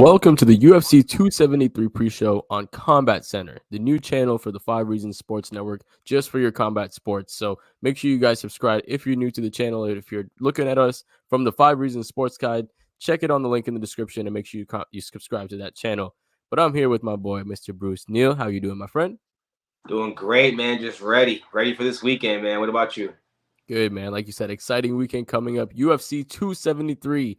welcome to the UFC 273 pre-show on Combat Center, the new channel for the 5 Reasons Sports Network, just for your combat sports. So make sure you guys subscribe if you're new to the channel. If you're looking at us from the 5 Reasons Sports Guide, check it on the link in the description and make sure you subscribe to that channel. But I'm here with my boy, Mr. Bruce Neal. How you doing, my friend? Doing great, man. Just ready for this weekend, man. What about you? Good, man. Like you said, exciting weekend coming up. UFC 273.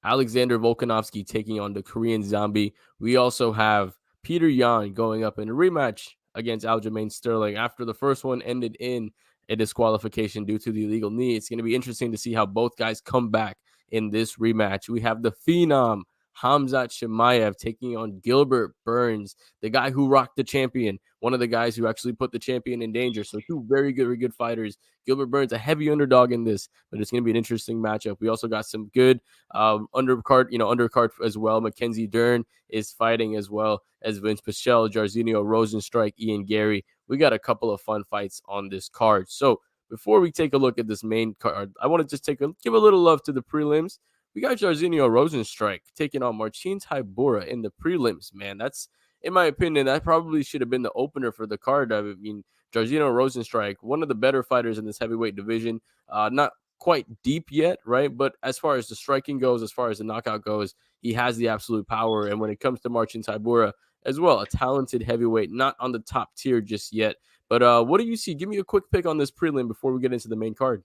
Alexander Volkanovski taking on the Korean Zombie. We also have Peter Yan going up in a rematch against Aljamain Sterling after the first one ended in a disqualification due to the illegal knee. It's going to be interesting to see how both guys come back in this rematch. We have the Phenom Hamzat Chimaev taking on Gilbert Burns, the guy who rocked the champion, one of the guys who actually put the champion in danger. So two very good fighters. Gilbert Burns, a heavy underdog in this, but it's going to be an interesting matchup. We also got some good undercard as well. Mackenzie Dern is fighting as well as Vince Pichel, Jairzinho Rosenstrike, Ian Gary. We got a couple of fun fights on this card. So before we take a look at this main card, I want to just give a little love to the prelims. We got Jairzinho Rosenstrike taking on Marcin Tybura in the prelims, man. That's, in my opinion, that probably should have been the opener for the card. I mean, Jairzinho Rosenstrike, one of the better fighters in this heavyweight division. Not quite deep yet, right? But as far as the striking goes, as far as the knockout goes, he has the absolute power. And when it comes to Marcin Tybura as well, a talented heavyweight, not on the top tier just yet. But what do you see? Give me a quick pick on this prelim before we get into the main card.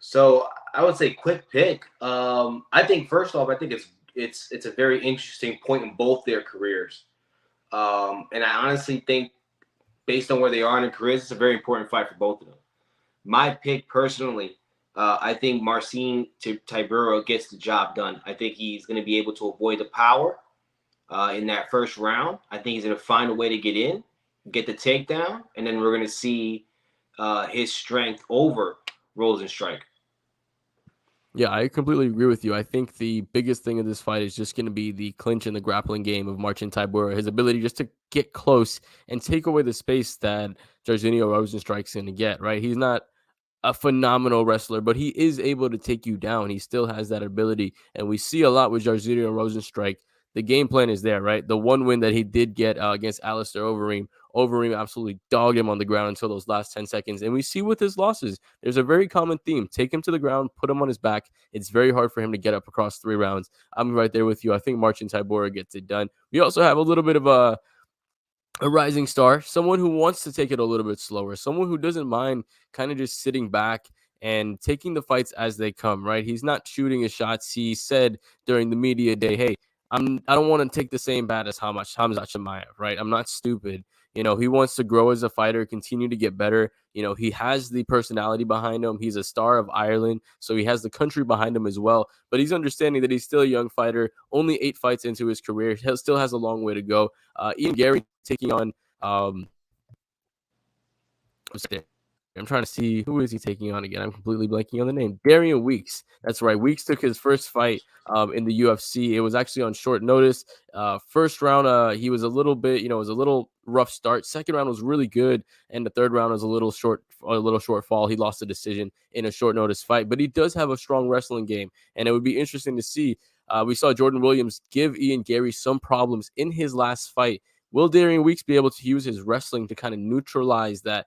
So I would say quick pick. I think first off, I think it's a very interesting point in both their careers. And I honestly think, based on where they are in their careers, it's a very important fight for both of them. My pick personally, I think Marcin Tybura gets the job done. I think he's going to be able to avoid the power in that first round. I think he's going to find a way to get in, get the takedown, and then we're going to see his strength over Rosenstrike. Yeah, I completely agree with you. I think the biggest thing of this fight is just going to be the clinch and the grappling game of Marcin Tybura. His ability just to get close and take away the space that Jairzinho Rosenstrike's going to get, right? He's not a phenomenal wrestler, but he is able to take you down. He still has that ability, and we see a lot with Jairzinho Rosenstrike. The game plan is there, right? The one win that he did get against Alistair Overeem absolutely dogged him on the ground until those last 10 seconds. And we see with his losses, there's a very common theme. Take him to the ground, put him on his back. It's very hard for him to get up across 3 rounds. I'm right there with you. I think Marcin Tybura gets it done. We also have a little bit of a rising star, someone who wants to take it a little bit slower, someone who doesn't mind kind of just sitting back and taking the fights as they come, right? He's not shooting his shots. He said during the media day, hey, I don't want to take the same bat as Hamzat Chimaev, right? I'm not stupid. He wants to grow as a fighter, continue to get better. He has the personality behind him. He's a star of Ireland, so he has the country behind him as well. But he's understanding that he's still a young fighter, only 8 fights into his career. He still has a long way to go. Ian Gary taking on I'm trying to see, who is he taking on again? I'm completely blanking on the name. Darian Weeks. That's right. Weeks took his first fight in the UFC. It was actually on short notice. First round, he was a little bit, it was a little rough start. Second round was really good, and the third round was a little short fall. He lost the decision in a short notice fight, but he does have a strong wrestling game, and it would be interesting to see. We saw Jordan Williams give Ian Gary some problems in his last fight. Will Darian Weeks be able to use his wrestling to kind of neutralize that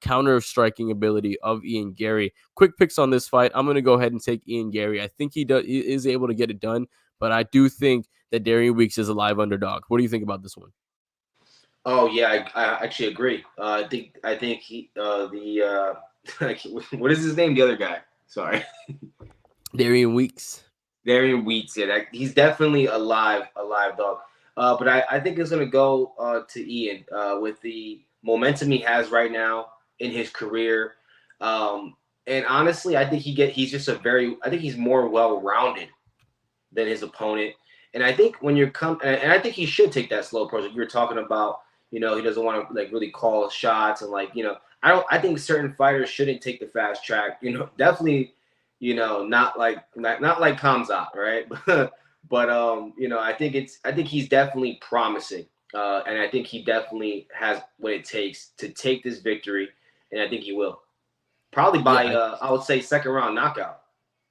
counter striking ability of Ian Gary? Quick picks on this fight. I'm going to go ahead and take Ian Gary. I think he is able to get it done, but I do think that Darian Weeks is a live underdog. What do you think about this one? Oh yeah, I actually agree. I think he what is his name? The other guy. Sorry, Darian Weeks. Darian Wheats. Yeah, he's definitely a live dog. But I think it's going to go to Ian with the momentum he has right now in his career. And honestly, I think I think he's more well-rounded than his opponent. And I think when you're and I think he should take that slow approach. Like you were talking about, he doesn't want to really call shots and I think certain fighters shouldn't take the fast track. Definitely, not like Kamzat, right? But I think he's definitely promising, and I think he definitely has what it takes to take this victory, and I think he will. Probably by I would say second round knockout,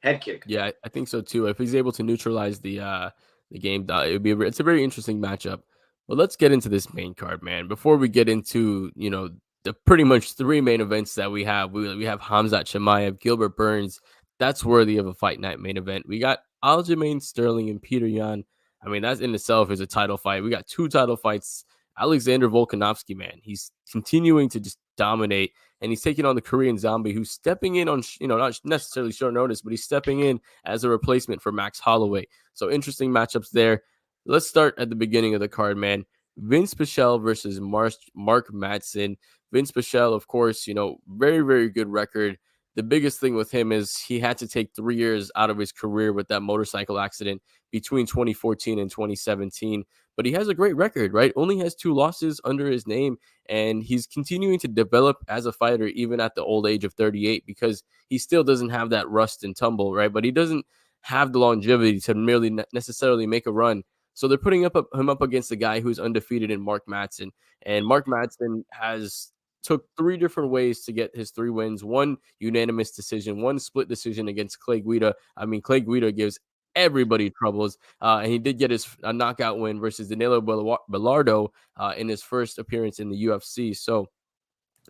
head kick. Yeah, I think so too. If he's able to neutralize the the game. It's a very interesting matchup. But let's get into this main card, man. Before we get into the pretty much three main events that we have, we have Hamzat Chimaev, Gilbert Burns. That's worthy of a fight night main event. We got Aljamain Sterling and Peter Yan. I mean, that in itself is a title fight. We got two title fights. Alexander Volkanovski, man, he's continuing to just dominate, and he's taking on the Korean Zombie, who's stepping in on not necessarily short notice, but he's stepping in as a replacement for Max Holloway. So interesting matchups there. Let's start at the beginning of the card, man. Vince Pichel versus Mark Madsen. Vince Pichel, of course, very, very good record. The biggest thing with him is he had to take 3 years out of his career with that motorcycle accident between 2014 and 2017. But he has a great record, right? Only has 2 losses under his name, and he's continuing to develop as a fighter even at the old age of 38 because he still doesn't have that rust and tumble, right? But he doesn't have the longevity to merely necessarily make a run. So they're putting him up against the guy who's undefeated in Mark Madsen, and Mark Madsen has took 3 different ways to get his 3 wins: one unanimous decision, one split decision against Clay Guida. I mean, Clay Guida gives everybody troubles, and he did get his knockout win versus Danilo Bellardo in his first appearance in the UFC. So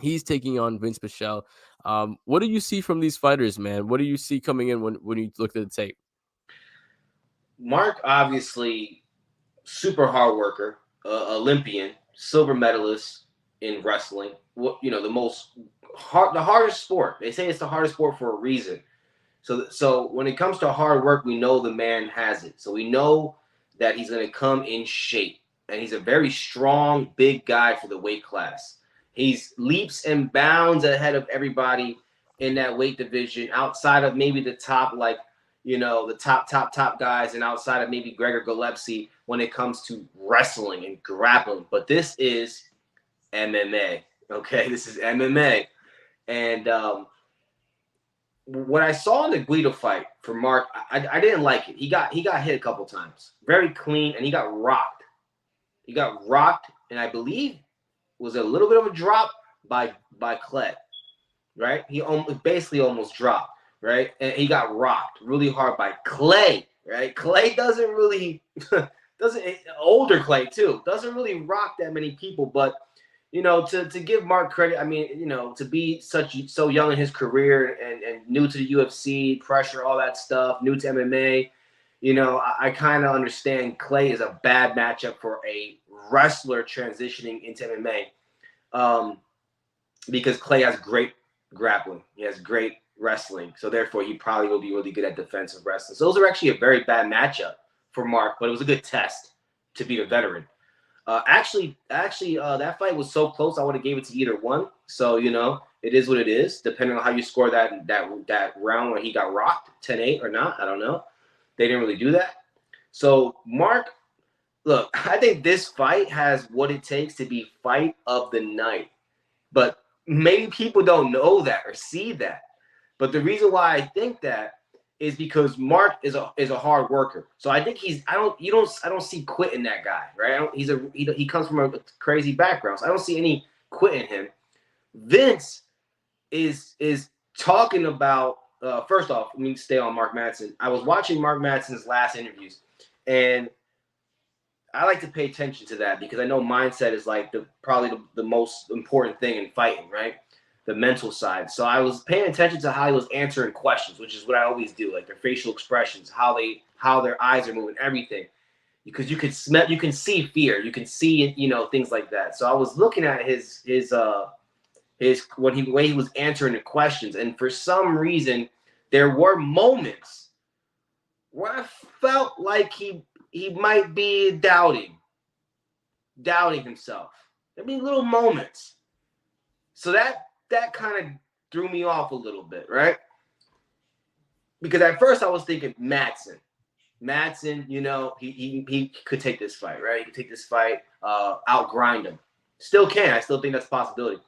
he's taking on Vince Pichel. What do you see from these fighters, man? What do you see coming in when you look at the tape? Mark, obviously, super hard worker, Olympian, silver medalist in wrestling. The hardest sport. They say it's the hardest sport for a reason. So when it comes to hard work, we know the man has it. So we know that he's going to come in shape, and he's a very strong, big guy for the weight class. He's leaps and bounds ahead of everybody in that weight division, outside of maybe the top, the top guys, and outside of maybe Gregor Gillespie when it comes to wrestling and grappling. But this is MMA. Okay, this is MMA, and what I saw in the Guido fight for Mark, I didn't like it. He got hit a couple times, very clean, and he got rocked. He got rocked, and I believe was a little bit of a drop by Clay, right? He basically almost dropped, right? And he got rocked really hard by Clay, right? Clay doesn't really older Clay too doesn't really rock that many people, but to give Mark credit, I mean, to be so young in his career and new to the UFC, pressure, all that stuff, new to MMA, I kind of understand Clay is a bad matchup for a wrestler transitioning into MMA, because Clay has great grappling, he has great wrestling, so therefore he probably will be really good at defensive wrestling. So those are actually a very bad matchup for Mark, but it was a good test to beat a veteran. Actually, that fight was so close. I would have gave it to either one. So it is what it is. Depending on how you score that round when he got rocked, 10-8 or not, I don't know. They didn't really do that. So Mark, look, I think this fight has what it takes to be fight of the night, but maybe people don't know that or see that. But the reason why I think that is because Mark is a hard worker. So I think I don't see quit in that guy, right? He comes from a crazy background, so I don't see any quit in him. Vince is talking about first off, let me stay on Mark Madsen. I was watching Mark Madsen's last interviews, and I like to pay attention to that because I know mindset is like probably the most important thing in fighting, right? The mental side. So I was paying attention to how he was answering questions, which is what I always do, like their facial expressions, how their eyes are moving, everything. Because you can see fear, you can see, things like that. So I was looking at his way he was answering the questions, and for some reason there were moments where I felt like he might be doubting himself. There'd be little moments. So that kind of threw me off a little bit, right? Because at first I was thinking Madsen, he could take this fight, right? He could take this fight, outgrind him. Still can. I still think that's a possibility.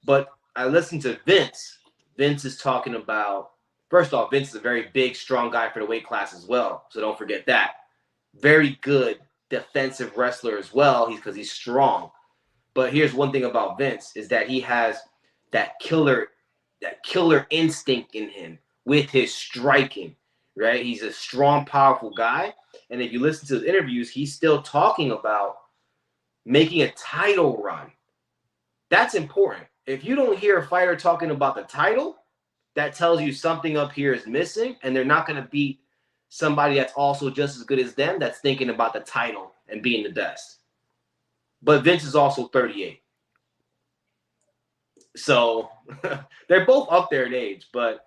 But I listened to Vince. Vince is talking about, first off, Vince is a very big, strong guy for the weight class as well. So don't forget that. Very good defensive wrestler as well, because he's strong. But here's one thing about Vince is that he has that killer instinct in him with his striking, right? He's a strong, powerful guy, And if you listen to his interviews, he's still talking about making a title run. That's important. If you don't hear a fighter talking about the title, that tells you something up here is missing, and they're not going to beat somebody that's also just as good as them that's thinking about the title and being the best. But Vince is also 38. So they're both up there in age, but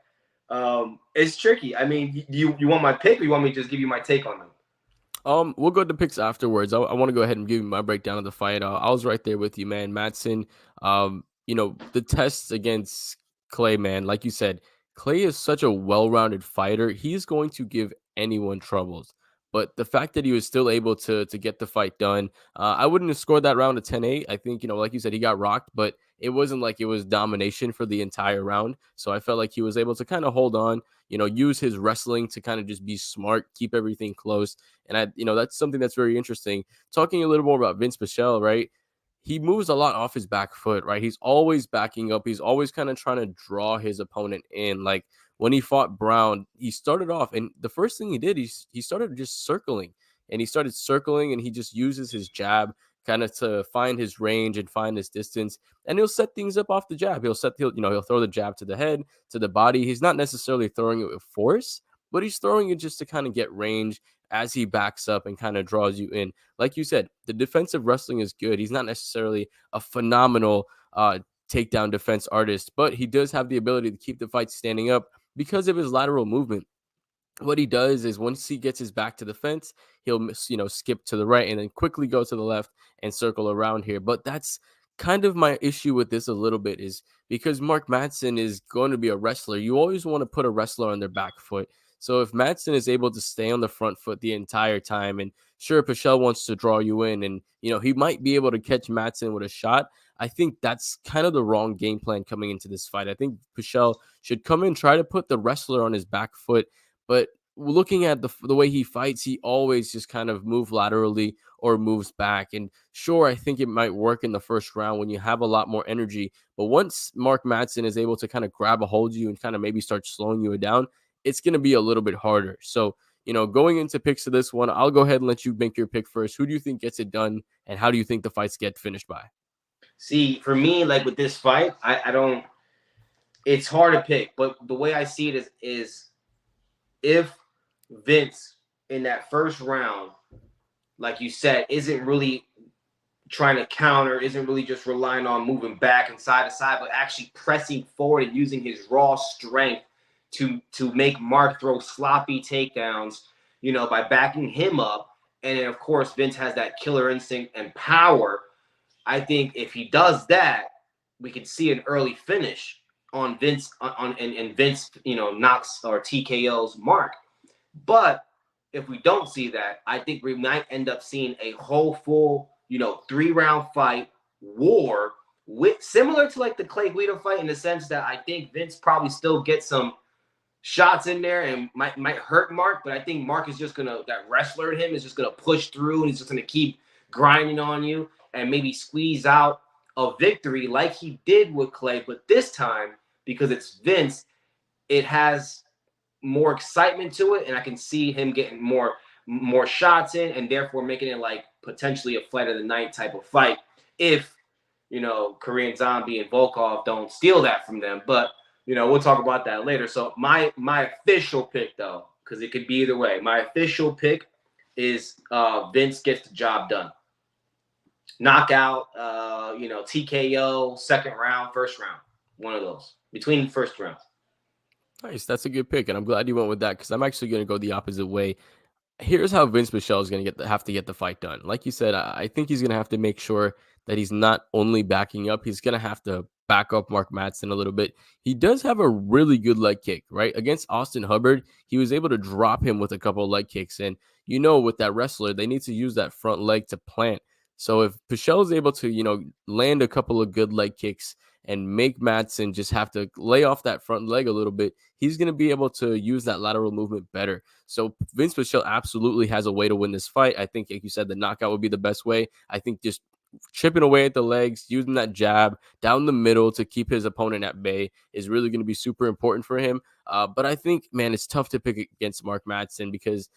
it's tricky. I mean, you want my pick, or you want me to just give you my take on them? We'll go to picks afterwards. I want to go ahead and give you my breakdown of the fight. I was right there with you, man. Madsen, the tests against Clay, man, like you said, Clay is such a well-rounded fighter. He's going to give anyone troubles. But the fact that he was still able to get the fight done, I wouldn't have scored that round a 10-8. I think, like you said, he got rocked, but it wasn't like it was domination for the entire round. So I felt like he was able to kind of hold on, use his wrestling to kind of just be smart, keep everything close. And that's something that's very interesting. Talking a little more about Vince Pichel, right? He moves a lot off his back foot, right? He's always backing up. He's always kind of trying to draw his opponent in. Like when he fought Brown, he started off, and the first thing he did, he started just circling, and he started circling, and he just uses his jab kind of to find his range and find his distance, and he'll set things up off the jab. He'll throw the jab to the head, to the body. He's not necessarily throwing it with force, but he's throwing it just to kind of get range as he backs up and kind of draws you in. Like you said, the defensive wrestling is good. He's not necessarily a phenomenal takedown defense artist, but he does have the ability to keep the fight standing up because of his lateral movement. What he does is once he gets his back to the fence, he'll skip to the right and then quickly go to the left and circle around here. But that's kind of my issue with this a little bit, is because Mark Madsen is going to be a wrestler. You always want to put a wrestler on their back foot. So if Madsen is able to stay on the front foot the entire time, and sure, Pichel wants to draw you in, and he might be able to catch Madsen with a shot, I think that's kind of the wrong game plan coming into this fight. I think Pichel should come in, try to put the wrestler on his back foot, but looking at the way he fights, he always just kind of move laterally or moves back. And sure, I think it might work in the first round when you have a lot more energy. But once Mark Madsen is able to kind of grab a hold of you and kind of maybe start slowing you down, it's going to be a little bit harder. So, going into picks of this one, I'll go ahead and let you make your pick first. Who do you think gets it done, and how do you think the fights get finished by? See, for me, like with this fight, I don't. It's hard to pick, but the way I see it is if Vince in that first round, like you said, isn't really trying to counter, isn't really just relying on moving back and side to side, but actually pressing forward and using his raw strength to make Mark throw sloppy takedowns, by backing him up. And then of course Vince has that killer instinct and power. I think if he does that, we can see an early finish on Vince and Vince, knocks or TKO's Mark. But if we don't see that, I think we might end up seeing a whole full, 3-round fight war with similar to like the Clay Guida fight, in the sense that I think Vince probably still gets some shots in there and might hurt Mark, but I think Mark is just that wrestler in him is just gonna push through, and he's just gonna keep grinding on you and maybe squeeze out a victory like he did with Clay. But this time, because it's Vince, it has more excitement to it, and I can see him getting more shots in, and therefore making it like potentially a fight of the night type of fight if Korean Zombie and Volkov don't steal that from them. But we'll talk about that later. So my official pick, though, because it could be either way, my official pick is Vince gets the job done, knockout, TKO, second round, first round, one of those between the first rounds. Nice. That's a good pick. And I'm glad you went with that, because I'm actually going to go the opposite way. Here's how Vince Pichel is going to have to get the fight done. Like you said, I think he's going to have to make sure that he's not only backing up, he's going to have to back up Mark Madsen a little bit. He does have a really good leg kick, right? Against Austin Hubbard, he was able to drop him with a couple of leg kicks. And with that wrestler, they need to use that front leg to plant. So if Pichel is able to, land a couple of good leg kicks and make Madsen just have to lay off that front leg a little bit, he's going to be able to use that lateral movement better. So Vince Pichel absolutely has a way to win this fight. I think, like you said, the knockout would be the best way. I think just chipping away at the legs, using that jab down the middle to keep his opponent at bay is really going to be super important for him. But I think, man, it's tough to pick against Mark Madsen because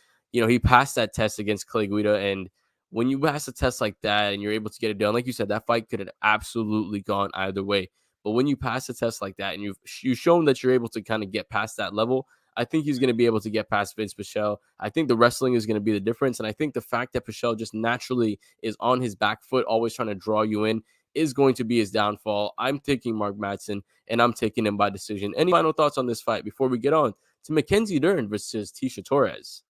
he passed that test against Clay Guida. And when you pass a test like that and you're able to get it done, like you said, that fight could have absolutely gone either way. But when you pass a test like that and you've shown that you're able to kind of get past that level, I think he's going to be able to get past Vince Pichel. I think the wrestling is going to be the difference. And I think the fact that Pichel just naturally is on his back foot, always trying to draw you in, is going to be his downfall. I'm taking Mark Madsen, and I'm taking him by decision. Any final thoughts on this fight before we get on to Mackenzie Dern versus Tisha Torres?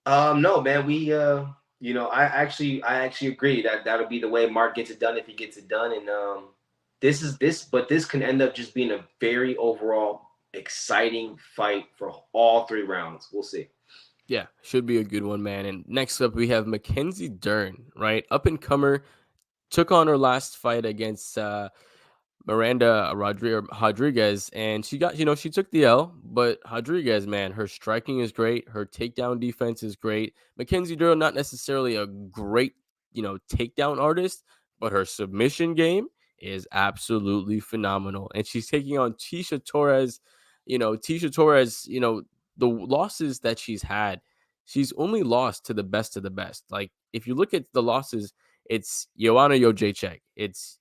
No, man. I actually agree that that'll be the way Mark gets it done if he gets it done. And but this can end up just being a very overall exciting fight for all 3 rounds. We'll see. Yeah, should be a good one, man. And next up, we have Mackenzie Dern, right? Up and comer, took on her last fight against Miranda Rodriguez, and she took the L, but Rodriguez, man, her striking is great. Her takedown defense is great. Mackenzie Dern, not necessarily a great, takedown artist, but her submission game is absolutely phenomenal. And she's taking on Tisha Torres. Tisha Torres, the losses that she's had, she's only lost to the best of the best. Like, if you look at the losses, it's Joanna Jędrzejczyk. It's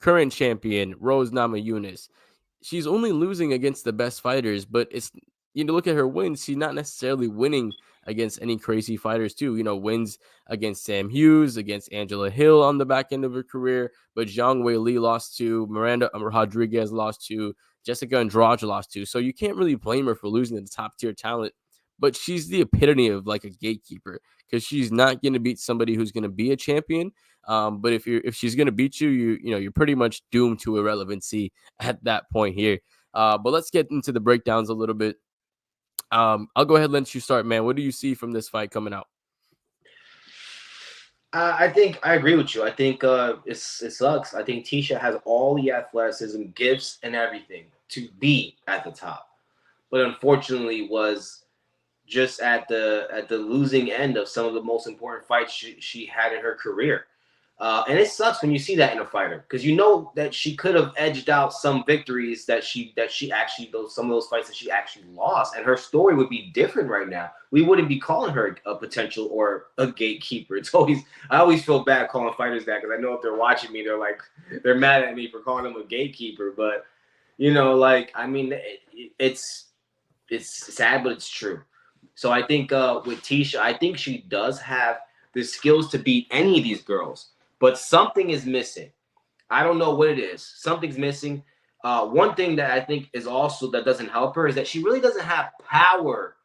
current champion Rose Namajunas. She's only losing against the best fighters, but it's look at her wins. She's not necessarily winning against any crazy fighters too. Wins against Sam Hughes, against Angela Hill on the back end of her career, but Zhang Wei Li lost to, Miranda Rodriguez lost to, Jessica Andrade lost to. So you can't really blame her for losing to the top tier talent. But she's the epitome of like a gatekeeper, because she's not going to beat somebody who's going to be a champion. But if she's going to beat you, you're pretty much doomed to irrelevancy at that point here. But let's get into the breakdowns a little bit. I'll go ahead and let you start, man. What do you see from this fight coming out? I think I agree with you. I think it sucks. I think Tisha has all the athleticism, gifts, and everything to be at the top, but unfortunately was just at the losing end of some of the most important fights she had in her career. And it sucks when you see that in a fighter, because you know that she could have edged out some victories that she actually, some of those fights that she actually lost, and her story would be different right now. We wouldn't be calling her a potential or a gatekeeper. I always feel bad calling fighters that, because I know if they're watching me, they're mad at me for calling them a gatekeeper. But it's sad, but it's true. So I think with Tisha, I think she does have the skills to beat any of these girls, but something is missing. I don't know what it is. Something's missing. One thing that I think is also that doesn't help her is that she really doesn't have power,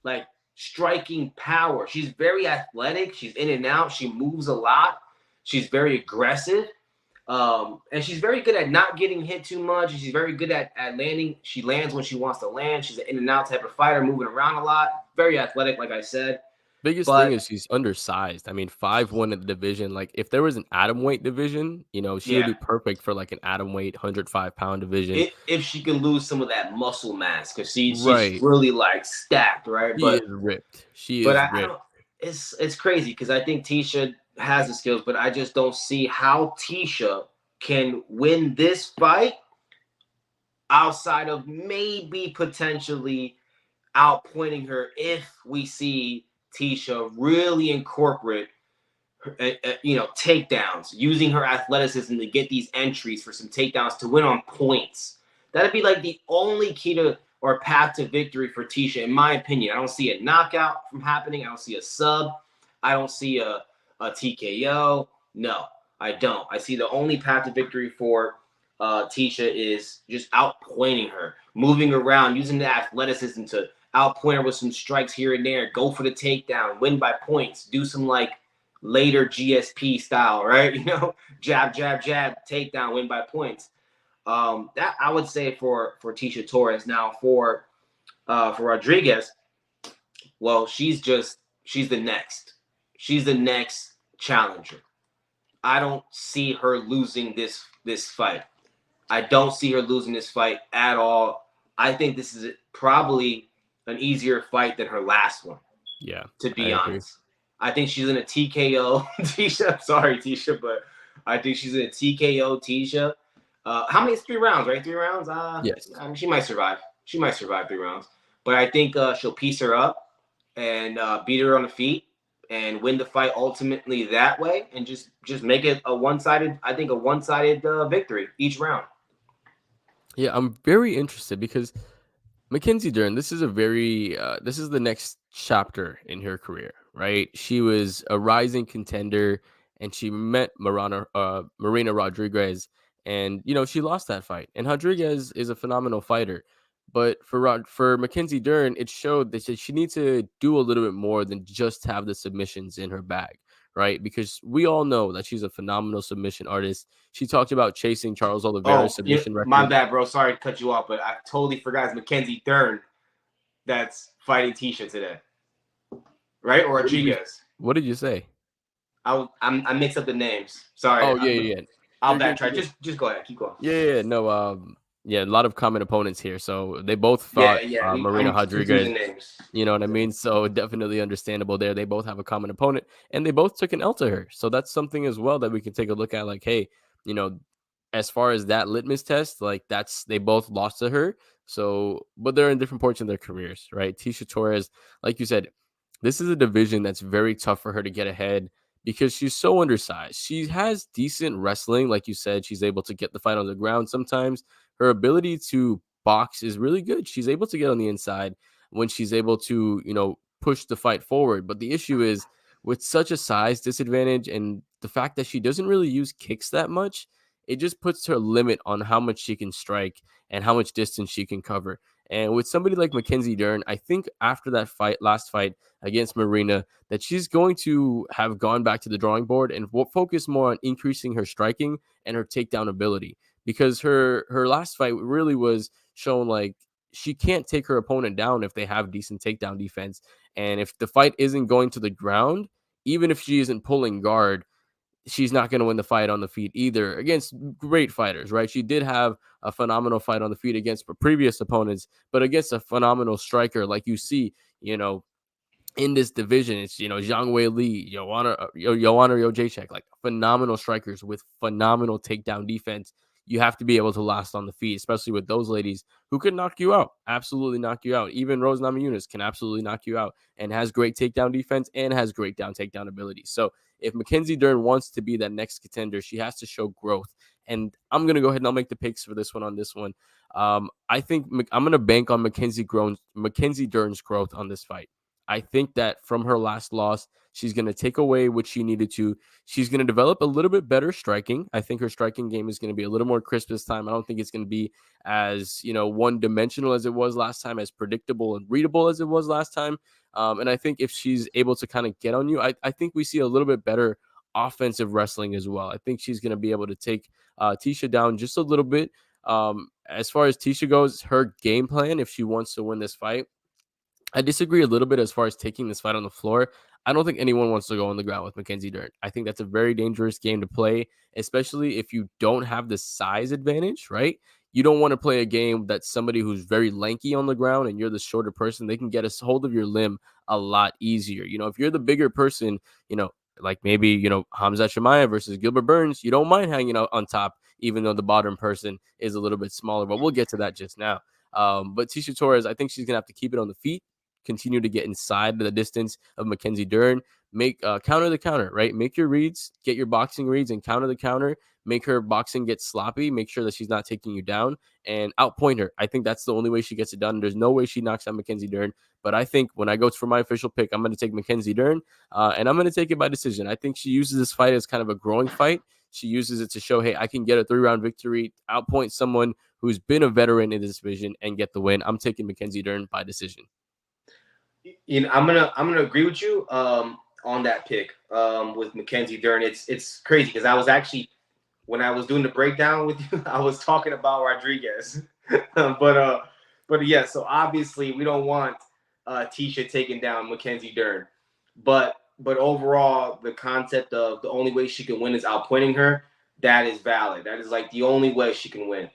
like striking power. She's very athletic. She's in and out. She moves a lot. She's very aggressive. And she's very good at not getting hit too much. She's very good at landing. She lands when she wants to land. She's an in and out type of fighter, moving around a lot. Very athletic, like I said. Biggest thing is she's undersized. I mean, 5'1" in the division. Like, if there was an atomweight division, she would be perfect for like an atomweight 105-pound division. If she can lose some of that muscle mass, because she's right. really like stacked, right? She is ripped. It's crazy, because I think Tisha has the skills, but I just don't see how Tisha can win this fight outside of maybe potentially outpointing her if we see Tisha really incorporate takedowns, using her athleticism to get these entries for some takedowns to win on points. That'd be like the only key to or path to victory for Tisha, in my opinion. I don't see a knockout from happening. I don't see a sub. I don't see a TKO. No, I don't. I see the only path to victory for Tisha is just outpointing her, moving around, using the athleticism to outpoint her with some strikes here and there, go for the takedown, win by points, do some like later GSP style, right? Jab, jab, jab, takedown, win by points. That I would say for Tisha Torres. Now for Rodriguez, well, she's the next. She's the next challenger. I don't see her losing this fight. I don't see her losing this fight at all. I think this is probably an easier fight than her last one. Yeah, to be honest. I think she's in a TKO. Tisha, sorry, Tisha, but I think she's in a TKO. Tisha. How many? 3 rounds, right? 3 rounds? Yes. I mean, she might survive. She might survive 3 rounds. But I think she'll piece her up. and beat her on the feet and win the fight ultimately that way, and just make it a one-sided, I think, a one-sided victory each round. Yeah, I'm very interested because Mackenzie Dern, this is the next chapter in her career, right? She was a rising contender and she met Marina Rodriguez, and she lost that fight. And Rodriguez is a phenomenal fighter. But for Mackenzie Dern, it showed that she needs to do a little bit more than just have the submissions in her bag, right? Because we all know that she's a phenomenal submission artist. She talked about chasing Charles Oliveira's Oh, submission my record. bad, bro. Sorry to cut you off, but I totally forgot it's Mackenzie Dern that's fighting Tisha today, right? Or What did you Rodriguez. what did you say? I mixed up the names. Sorry. Oh, yeah, yeah, yeah. I'll You're good, you're backtrack. good. Just go ahead. Keep going. Yeah, yeah, yeah, no, yeah, a lot of common opponents here. So they both Yeah, fought yeah. Marina I'm Rodriguez. confusing names. You know what I mean? So definitely understandable there. They both have a common opponent, and they both took an L to her. So that's something as well that we can take a look at. Like, hey, you know, as far as that litmus test, like they both lost to her. So, but they're in different points in their careers, right? Tisha Torres, like you said, this is a division that's very tough for her to get ahead because she's so undersized. She has decent wrestling, like you said. She's able to get the fight on the ground sometimes. Her ability to box is really good. She's able to get on the inside when she's able to, push the fight forward. But the issue is with such a size disadvantage and the fact that she doesn't really use kicks that much, it just puts her limit on how much she can strike and how much distance she can cover. And with somebody like Mackenzie Dern, I think after that last fight against Marina, that she's going to have gone back to the drawing board and focus more on increasing her striking and her takedown ability. Because her last fight really was shown like she can't take her opponent down if they have decent takedown defense. And if the fight isn't going to the ground, even if she isn't pulling guard, she's not going to win the fight on the feet either against great fighters, right? She did have a phenomenal fight on the feet against previous opponents, but against a phenomenal striker like you see, in this division, it's Zhang Wei Li, Joanna Jacek, like phenomenal strikers with phenomenal takedown defense. You have to be able to last on the feet, especially with those ladies who can knock you out, absolutely knock you out. Even Rose Namajunas can absolutely knock you out and has great takedown defense and has great takedown ability. So if Mackenzie Dern wants to be that next contender, she has to show growth. And I'm gonna go ahead and I'll make the picks for this one on this one. I think I'm gonna bank on Mackenzie Dern's growth on this fight. I think that from her last loss, she's going to take away what she needed to. She's going to develop a little bit better striking. I think her striking game is going to be a little more crisp this time. I don't think it's going to be as, one dimensional as it was last time, as predictable and readable as it was last time. And I think if she's able to kind of get on you, I think we see a little bit better offensive wrestling as well. I think she's going to be able to take Tisha down just a little bit. As far as Tisha goes, her game plan, if she wants to win this fight, I disagree a little bit as far as taking this fight on the floor. I don't think anyone wants to go on the ground with Mackenzie Dern. I think that's a very dangerous game to play, especially if you don't have the size advantage, right? You don't want to play a game that somebody who's very lanky on the ground and you're the shorter person, they can get a hold of your limb a lot easier. If you're the bigger person, like maybe, Hamza Shemaya versus Gilbert Burns, you don't mind hanging out on top, even though the bottom person is a little bit smaller. But we'll get to that just now. But Tisha Torres, I think she's going to have to keep it on the feet, continue to get inside the distance of Mackenzie Dern, make counter the counter, right? Make your reads, get your boxing reads, and counter the counter. Make her boxing get sloppy. Make sure that she's not taking you down and outpoint her. I think that's the only way she gets it done. There's no way she knocks out Mackenzie Dern. But I think when I go for my official pick, I'm going to take Mackenzie Dern, and I'm going to take it by decision. I think she uses this fight as kind of a growing fight. She uses it to show, hey, I can get a 3-round victory, outpoint someone who's been a veteran in this division, and get the win. I'm taking Mackenzie Dern by decision. I'm gonna agree with you on that pick with Mackenzie Dern. It's crazy because I was actually, when I was doing the breakdown with you, I was talking about Rodriguez, but yeah. So obviously we don't want Tisha taking down Mackenzie Dern, but overall the concept of the only way she can win is outpointing her. That is valid. That is like the only way she can win.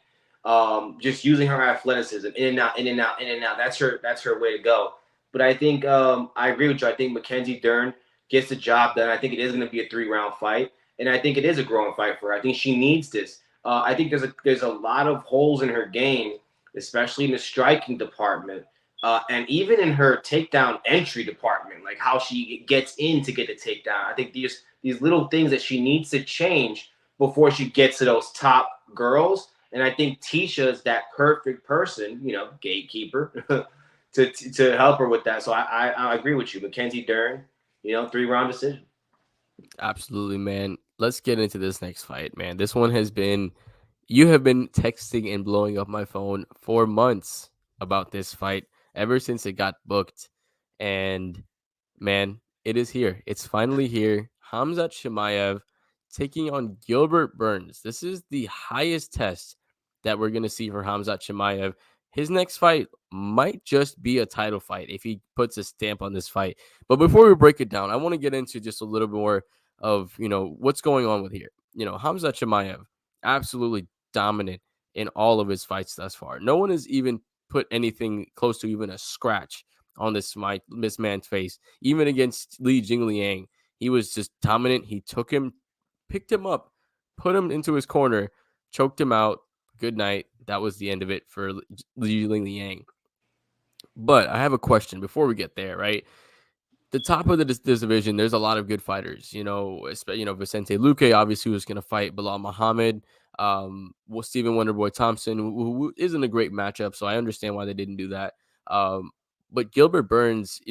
Just using her athleticism, in and out, in and out, in and out. That's her way to go. But I think I agree with you. I think Mackenzie Dern gets the job done. I think it is going to be a 3-round fight, and I think it is a growing fight for her. I think she needs this. I think there's a lot of holes in her game, especially in the striking department, And even in her takedown entry department, like how she gets in to get the takedown, I think these little things that she needs to change before she gets to those top girls. And I think Tisha is that perfect person, gatekeeper, to help her with that. So I agree with you, Mackenzie Dern, 3-round decision. Absolutely, man. Let's get into this next fight, man. This one has been, you have been texting and blowing up my phone for months about this fight ever since it got booked. And man, it is here. It's finally here. Hamzat Shemaev taking on Gilbert Burns. This is the highest test that we're going to see for Hamzat Shemaev. His next fight might just be a title fight if he puts a stamp on this fight. But before we break it down, I want to get into just a little more of, what's going on with here. Hamzat Shemaev, absolutely dominant in all of his fights thus far. No one has even put anything close to even a scratch on this man's face. Even against Li Jingliang, he was just dominant. He took him, picked him up, put him into his corner, choked him out. Good night. That was the end of it for Li Jingliang. But I have a question before we get there, right? The top of this division, there's a lot of good fighters. Vicente Luque obviously was going to fight Bilal Muhammad. Stephen Wonderboy Thompson, who isn't a great matchup, so I understand why they didn't do that. Um, but Gilbert Burns,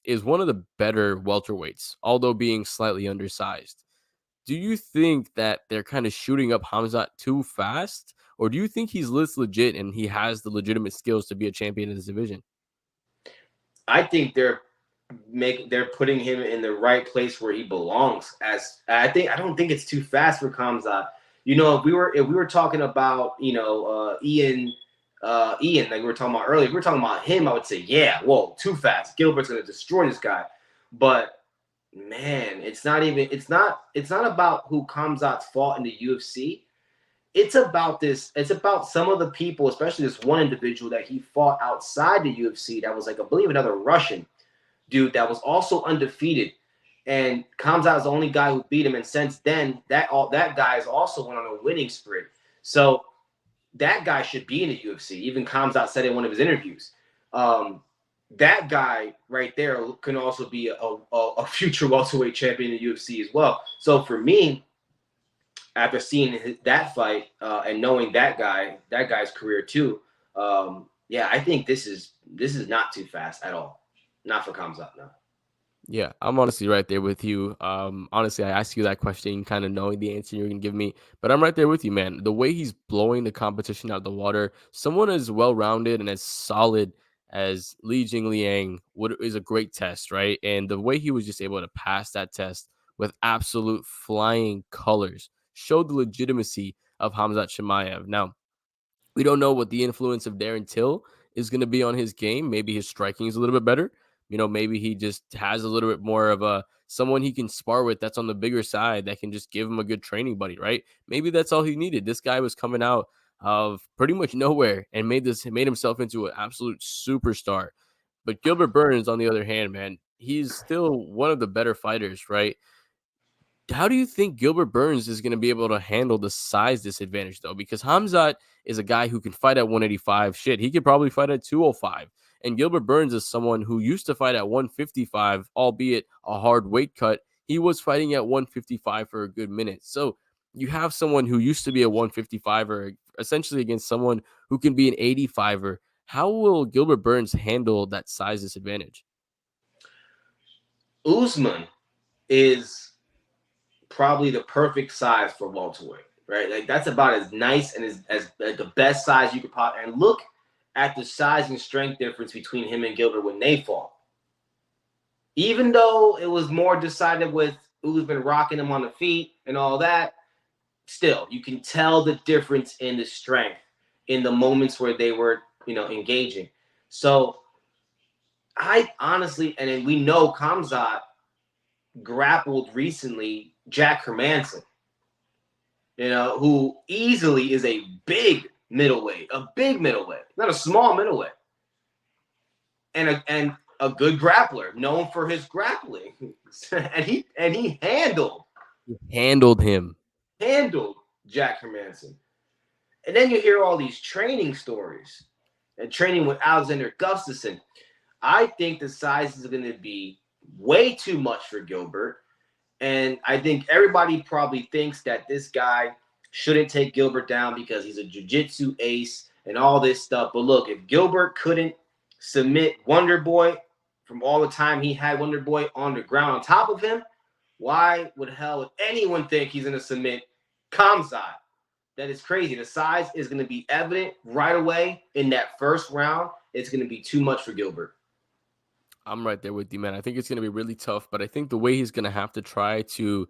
is one of the better welterweights, although being slightly undersized. Do you think that they're kind of shooting up Hamzat too fast, or do you think he's this legit and he has the legitimate skills to be a champion in this division? I think they're putting him in the right place where he belongs. As I don't think it's too fast for Kamzat. If we were talking about Ian, like we were talking about earlier, if we were talking about him, I would say, yeah, whoa, too fast. Gilbert's gonna destroy this guy. But man, it's not about who Kamzat's fought in the UFC. It's about some of the people, especially this one individual that he fought outside the UFC that was like, I believe, another Russian dude that was also undefeated. And Kamzat is the only guy who beat him. And since then, that guy has also went on a winning spree. So that guy should be in the UFC. Even Kamzat said in one of his interviews. That guy right there can also be a future welterweight champion in the UFC as well. So for me, after seeing that fight and knowing that guy's career too, yeah, I think this is not too fast at all. Not for Kamzat, no. Yeah, I'm honestly right there with you. Honestly, I asked you that question, kind of knowing the answer you're gonna give me, but I'm right there with you, man. The way he's blowing the competition out of the water, someone as well-rounded and as solid as Li Jingliang is a great test, right? And the way he was just able to pass that test with absolute flying colors showed the legitimacy of Hamzat Shemaev. Now, we don't know what the influence of Darren Till is going to be on his game. Maybe his striking is a little bit better. Maybe he just has a little bit more of a someone he can spar with that's on the bigger side that can just give him a good training buddy, right? Maybe that's all he needed. This guy was coming out of pretty much nowhere and made himself into an absolute superstar. But Gilbert Burns, on the other hand, man, he's still one of the better fighters, right? How do you think Gilbert Burns is going to be able to handle the size disadvantage, though? Because Hamzat is a guy who can fight at 185. Shit, he could probably fight at 205. And Gilbert Burns is someone who used to fight at 155, albeit a hard weight cut. He was fighting at 155 for a good minute. So you have someone who used to be a 155er essentially against someone who can be an 85er. How will Gilbert Burns handle that size disadvantage? Usman is probably the perfect size for welterweight, right? Like that's about as nice and as the best size you could pop. And look at the size and strength difference between him and Gilbert when they fought. Even though it was more decided with who's been rocking him on the feet and all that, still you can tell the difference in the strength in the moments where they were, engaging. So I honestly, and then we know Kamzat grappled recently Jack Hermanson, who easily is a big middleweight, not a small middleweight, and a good grappler, known for his grappling, and he Handled him. handled Jack Hermanson. And then you hear all these training stories and training with Alexander Gustafsson. I think the size is going to be way too much for Gilbert. And I think everybody probably thinks that this guy shouldn't take Gilbert down because he's a jiu-jitsu ace and all this stuff. But look, if Gilbert couldn't submit Wonder Boy from all the time he had Wonder Boy on the ground on top of him, why would hell would anyone think he's going to submit Kamzat? That is crazy. The size is going to be evident right away in that first round. It's going to be too much for Gilbert. I'm right there with you, man. I think it's going to be really tough, but I think the way he's going to have to try to,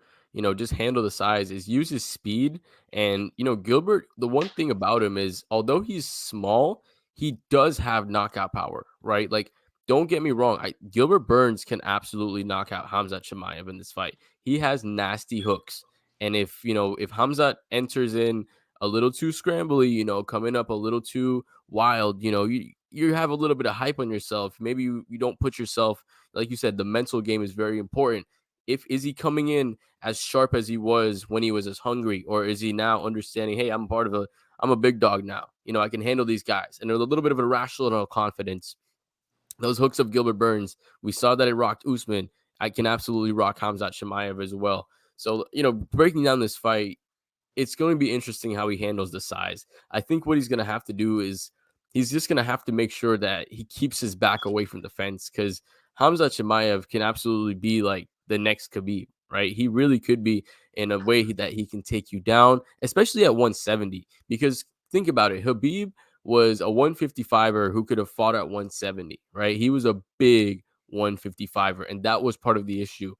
just handle the size is use his speed. And, Gilbert, the one thing about him is, although he's small, he does have knockout power, right? Like, don't get me wrong. Gilbert Burns can absolutely knock out Hamzat Chimaev in this fight. He has nasty hooks. And if Hamzat enters in a little too scrambly, coming up a little too wild, you have a little bit of hype on yourself. Maybe you don't put yourself, like you said, the mental game is very important. Is he coming in as sharp as he was when he was as hungry, or is he now understanding, hey, I'm a big dog now. I can handle these guys. And there's a little bit of irrational confidence. Those hooks of Gilbert Burns, we saw that it rocked Usman. I can absolutely rock Hamzat Chimaev as well. So, breaking down this fight, it's going to be interesting how he handles the size. I think what he's going to have to do is he's just going to have to make sure that he keeps his back away from the fence, because Hamza Chimaev can absolutely be like the next Khabib, right? He really could be, in a way that he can take you down, especially at 170. Because think about it, Khabib was a 155er who could have fought at 170, right? He was a big 155er, and that was part of the issue.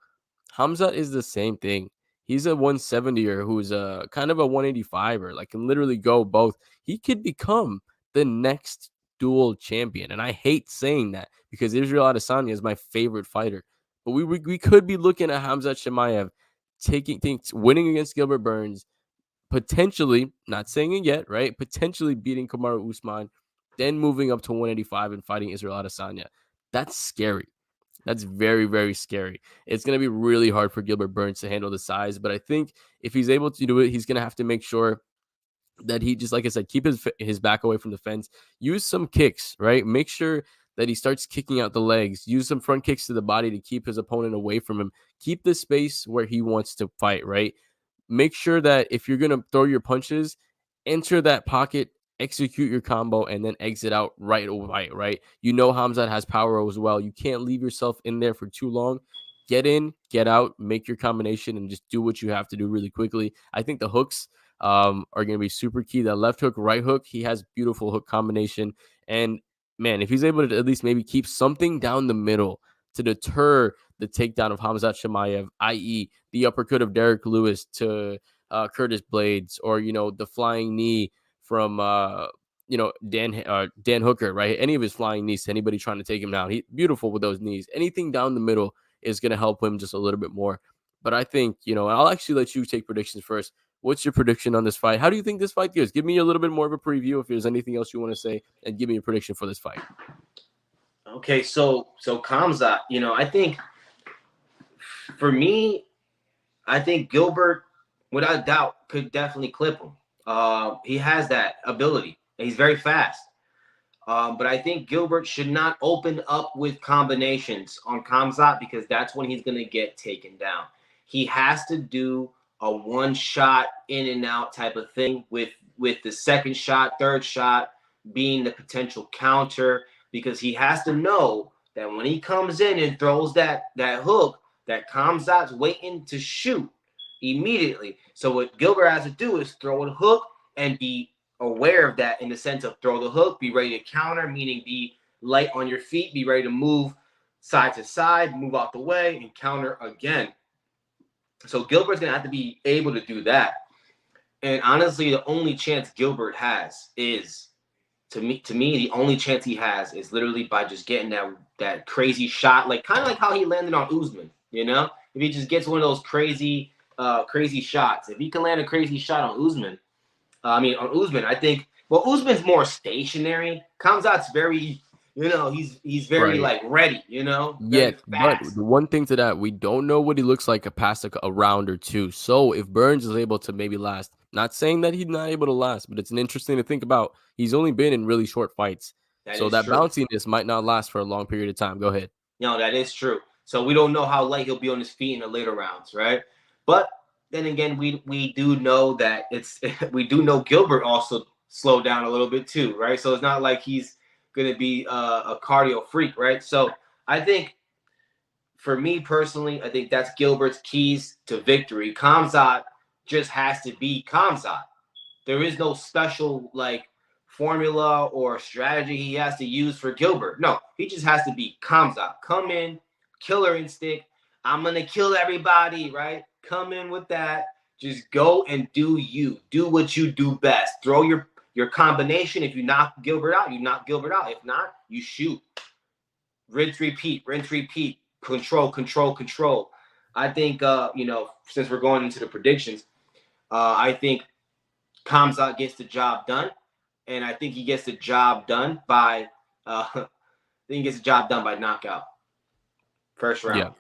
Hamza is the same thing. He's a 170er who's a kind of a 185er, like can literally go both. He could become the next dual champion. And I hate saying that because Israel Adesanya is my favorite fighter. But we could be looking at Hamza Chimaev taking things, winning against Gilbert Burns, potentially, not saying it yet, right? Potentially beating Kamaru Usman, then moving up to 185 and fighting Israel Adesanya. That's scary. That's very, very scary. It's going to be really hard for Gilbert Burns to handle the size, but I think if he's able to do it, he's going to have to make sure that he just, like I said, keep his back away from the fence. Use some kicks, right? Make sure that he starts kicking out the legs. Use some front kicks to the body to keep his opponent away from him. Keep the space where he wants to fight, right? Make sure that if you're going to throw your punches, enter that pocket, execute your combo, and then exit out right away, right? Hamzat has power as well. You can't leave yourself in there for too long. Get in, get out, make your combination, and just do what you have to do really quickly. I think the hooks are going to be super key. That left hook, right hook, he has beautiful hook combination. And man, if he's able to at least maybe keep something down the middle to deter the takedown of Hamzat Chimaev, i.e., the uppercut of Derek Lewis to Curtis Blades, or the flying knee from Dan Hooker, right? Any of his flying knees to anybody trying to take him down. He beautiful with those knees. Anything down the middle is going to help him just a little bit more. But I think, I'll actually let you take predictions first. What's your prediction on this fight? How do you think this fight goes? Give me a little bit more of a preview if there's anything else you want to say, and give me a prediction for this fight. Okay, so Kamzat, I think for me, I think Gilbert, without doubt, could definitely clip him. He has that ability. He's very fast. But I think Gilbert should not open up with combinations on Kamzat, because that's when he's going to get taken down. He has to do a one shot in and out type of thing, with the second shot, third shot being the potential counter, because he has to know that when he comes in and throws that hook, that Kamzat's waiting to shoot immediately. So what Gilbert has to do is throw a hook and be aware of that, in the sense of throw the hook, be ready to counter, meaning be light on your feet, be ready to move side to side, move out the way, and counter again. So Gilbert's going to have to be able to do that. And honestly, the only chance Gilbert has is, to me, the only chance he has is literally by just getting that crazy shot, like kind of like how he landed on Usman, If he just gets one of those crazy shots. If he can land a crazy shot on Usman, on Usman, I think. Well, Usman's more stationary. Kamzat's very, he's very Right. ready. Very But fast. the one thing to that, we don't know what he looks like past a round or two. So if Burns is able to maybe last, not saying that he's not able to last, but it's an interesting to think about. He's only been in really short fights. That So is that true. bounciness might not last for a long period of time. Go ahead. No, that is true. So we don't know how light he'll be on his feet in the later rounds, right? But then again, we do know that it's we do know Gilbert also slowed down a little bit too, right? So it's not like he's going to be a cardio freak, right? So I think for me personally, I think that's Gilbert's keys to victory. Kamzat just has to be Kamzat. There is no special like formula or strategy he has to use for Gilbert. No, he just has to be Kamzat. Come in, killer instinct. I'm gonna kill everybody, right? Come in with that. Just go and do you. Do what you do best. Throw your combination. If you knock Gilbert out, you knock Gilbert out. If not, you shoot. Rinse, repeat, rinse, repeat. Control, control, control. I think since we're going into the predictions, I think Kamzat gets the job done, and I think he gets the job done by knockout, first Yeah, round.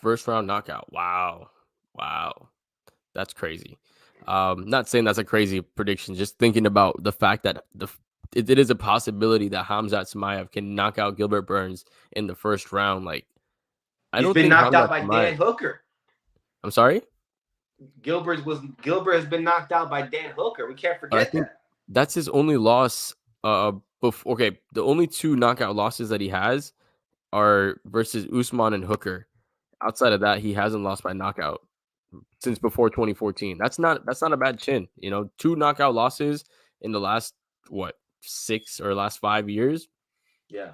first round knockout. Wow, wow, that's crazy. Not saying that's a crazy prediction. Just thinking about the fact that it is a possibility that Hamzat Chimaev can knock out Gilbert Burns in the first round. Like, I He's don't been think knocked Hamzat out by Chimaev. Dan Hooker. I'm sorry, Gilbert has been knocked out by Dan Hooker. We can't but I forget think that. that's his only loss. Before, okay, the only two knockout losses that he has are versus Usman and Hooker. Outside of that, he hasn't lost by knockout since before 2014. That's not a bad chin. Two knockout losses in the last what 5 years. Yeah.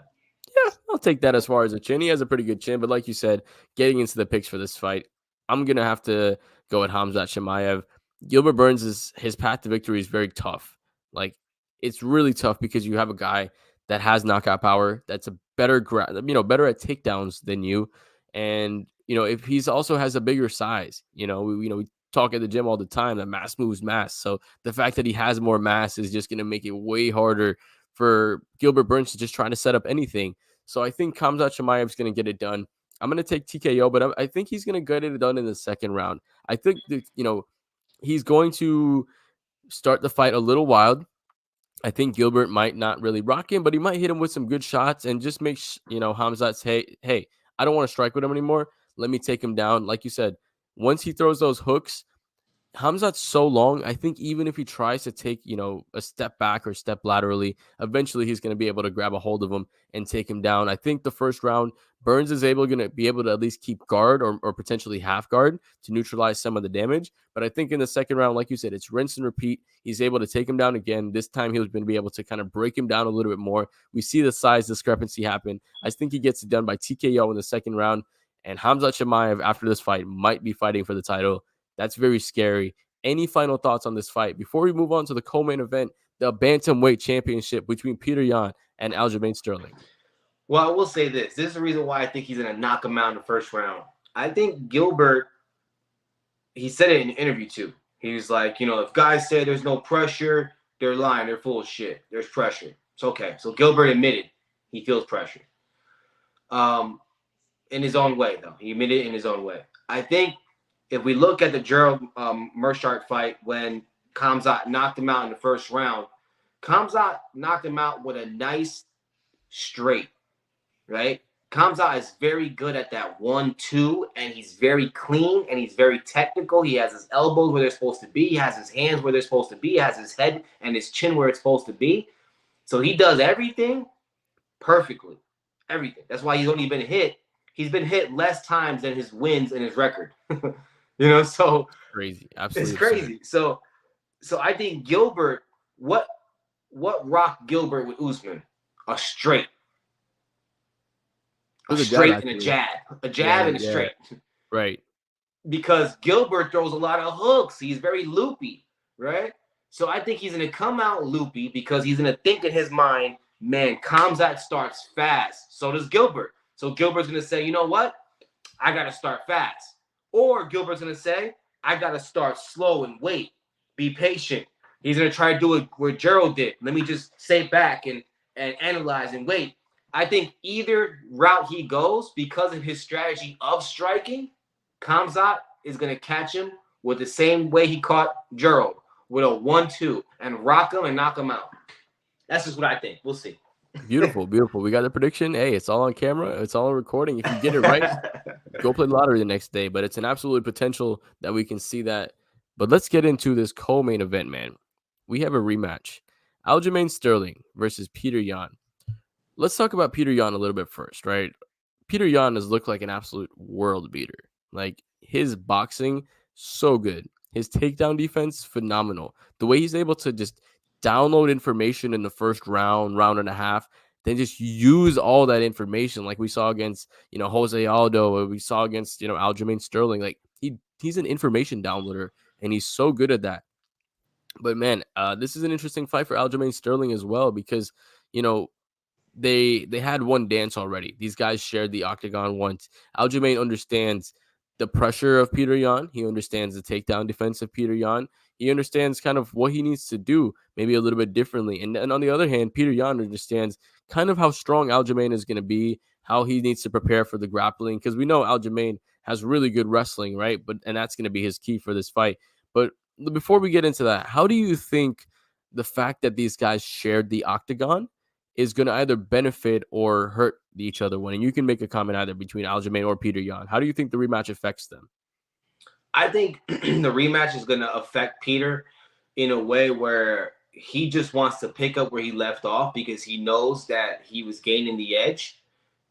Yeah, I'll take that as far as a chin. He has a pretty good chin, but like you said, getting into the picks for this fight, I'm gonna have to go at Hamzat Chimaev. Gilbert Burns his path to victory is very tough. Like it's really tough because you have a guy that has knockout power, that's a better at takedowns than you, and if he's also has a bigger size, we talk at the gym all the time that mass moves mass. So the fact that he has more mass is just gonna make it way harder for Gilbert Burns to just try to set up anything. So I think Khamzat Chimaev is going to get it done. I'm going to take TKO, but I think he's going to get it done in the second round. I think that, he's going to start the fight a little wild. I think Gilbert might not really rock him, but he might hit him with some good shots and just make Khamzat say, hey, I don't want to strike with him anymore. Let me take him down. Like you said, once he throws those hooks, Hamzat's so long. I think even if he tries to take, a step back or step laterally, eventually he's going to be able to grab a hold of him and take him down. I think the first round, Burns is going to be able to at least keep guard or potentially half guard to neutralize some of the damage. But I think in the second round, like you said, it's rinse and repeat. He's able to take him down again. This time he's going to be able to kind of break him down a little bit more. We see the size discrepancy happen. I think he gets it done by TKO in the second round. And Hamzat Chimaev, after this fight, might be fighting for the title. That's very scary. Any final thoughts on this fight before we move on to the co-main event, the bantamweight championship between Peter Yan and Aljamain Sterling? Well, I will say this. This is the reason why I think he's going to knock him out in the first round. I think Gilbert, he said it in an interview too. He was like, if guys say there's no pressure, they're lying. They're full of shit. There's pressure. It's okay. So Gilbert admitted he feels pressure. In his own way, though. He admitted it in his own way. I think if we look at the Gerald Meerschaert fight when Khamzat knocked him out in the first round, Khamzat knocked him out with a nice straight, right? Khamzat is very good at that 1-2, and he's very clean and he's very technical. He has his elbows where they're supposed to be. He has his hands where they're supposed to be. He has his head and his chin where it's supposed to be. So he does everything perfectly. Everything. That's why he's only been hit. He's been hit less times than his wins in his record. So Crazy. Absolutely it's crazy. absurd. So I think Gilbert, what rocked Gilbert with Usman? A straight. It A was a jab, straight and a actually. jab. A Yeah, jab and a yeah. straight. Right. Because Gilbert throws a lot of hooks. He's very loopy, right? So I think he's going to come out loopy because he's going to think in his mind, man, Khamzat starts fast. So does Gilbert. So Gilbert's going to say, you know what? I got to start fast. Or Gilbert's going to say, I got to start slow and wait. Be patient. He's going to try to do it where Gerald did. Let me just stay back and analyze and wait. I think either route he goes, because of his strategy of striking, Khamzat is going to catch him with the same way he caught Gerald, with a 1-2, and rock him and knock him out. That's just what I think. We'll see. Beautiful, beautiful. We got the prediction. Hey, it's all on camera. It's all on recording. If you get it right, go play the lottery the next day. But it's an absolute potential that we can see that. But let's get into this co-main event, man. We have a rematch. Aljamain Sterling versus Peter Yan. Let's talk about Peter Yan a little bit first, right? Peter Yan has looked like an absolute world beater. Like his boxing, so good. His takedown defense, phenomenal. The way he's able to just download information in the first round, round and a half, then just use all that information, like we saw against Jose Aldo, or we saw against Aljamain Sterling. Like he's an information downloader, and he's so good at that. But man, this is an interesting fight for Aljamain Sterling as well because you know they had one dance already. These guys shared the octagon once. Aljamain understands the pressure of Peter Yan. He understands the takedown defense of Peter Yan. He understands kind of what he needs to do, maybe a little bit differently. And on the other hand, Peter Yan understands kind of how strong Aljamain is going to be, how he needs to prepare for the grappling, because we know Aljamain has really good wrestling, right? And that's going to be his key for this fight. But before we get into that, how do you think the fact that these guys shared the octagon is going to either benefit or hurt each other one? And you can make a comment either between Aljamain or Peter Yan. How do you think the rematch affects them? I think the rematch is going to affect Peter in a way where he just wants to pick up where he left off because he knows that he was gaining the edge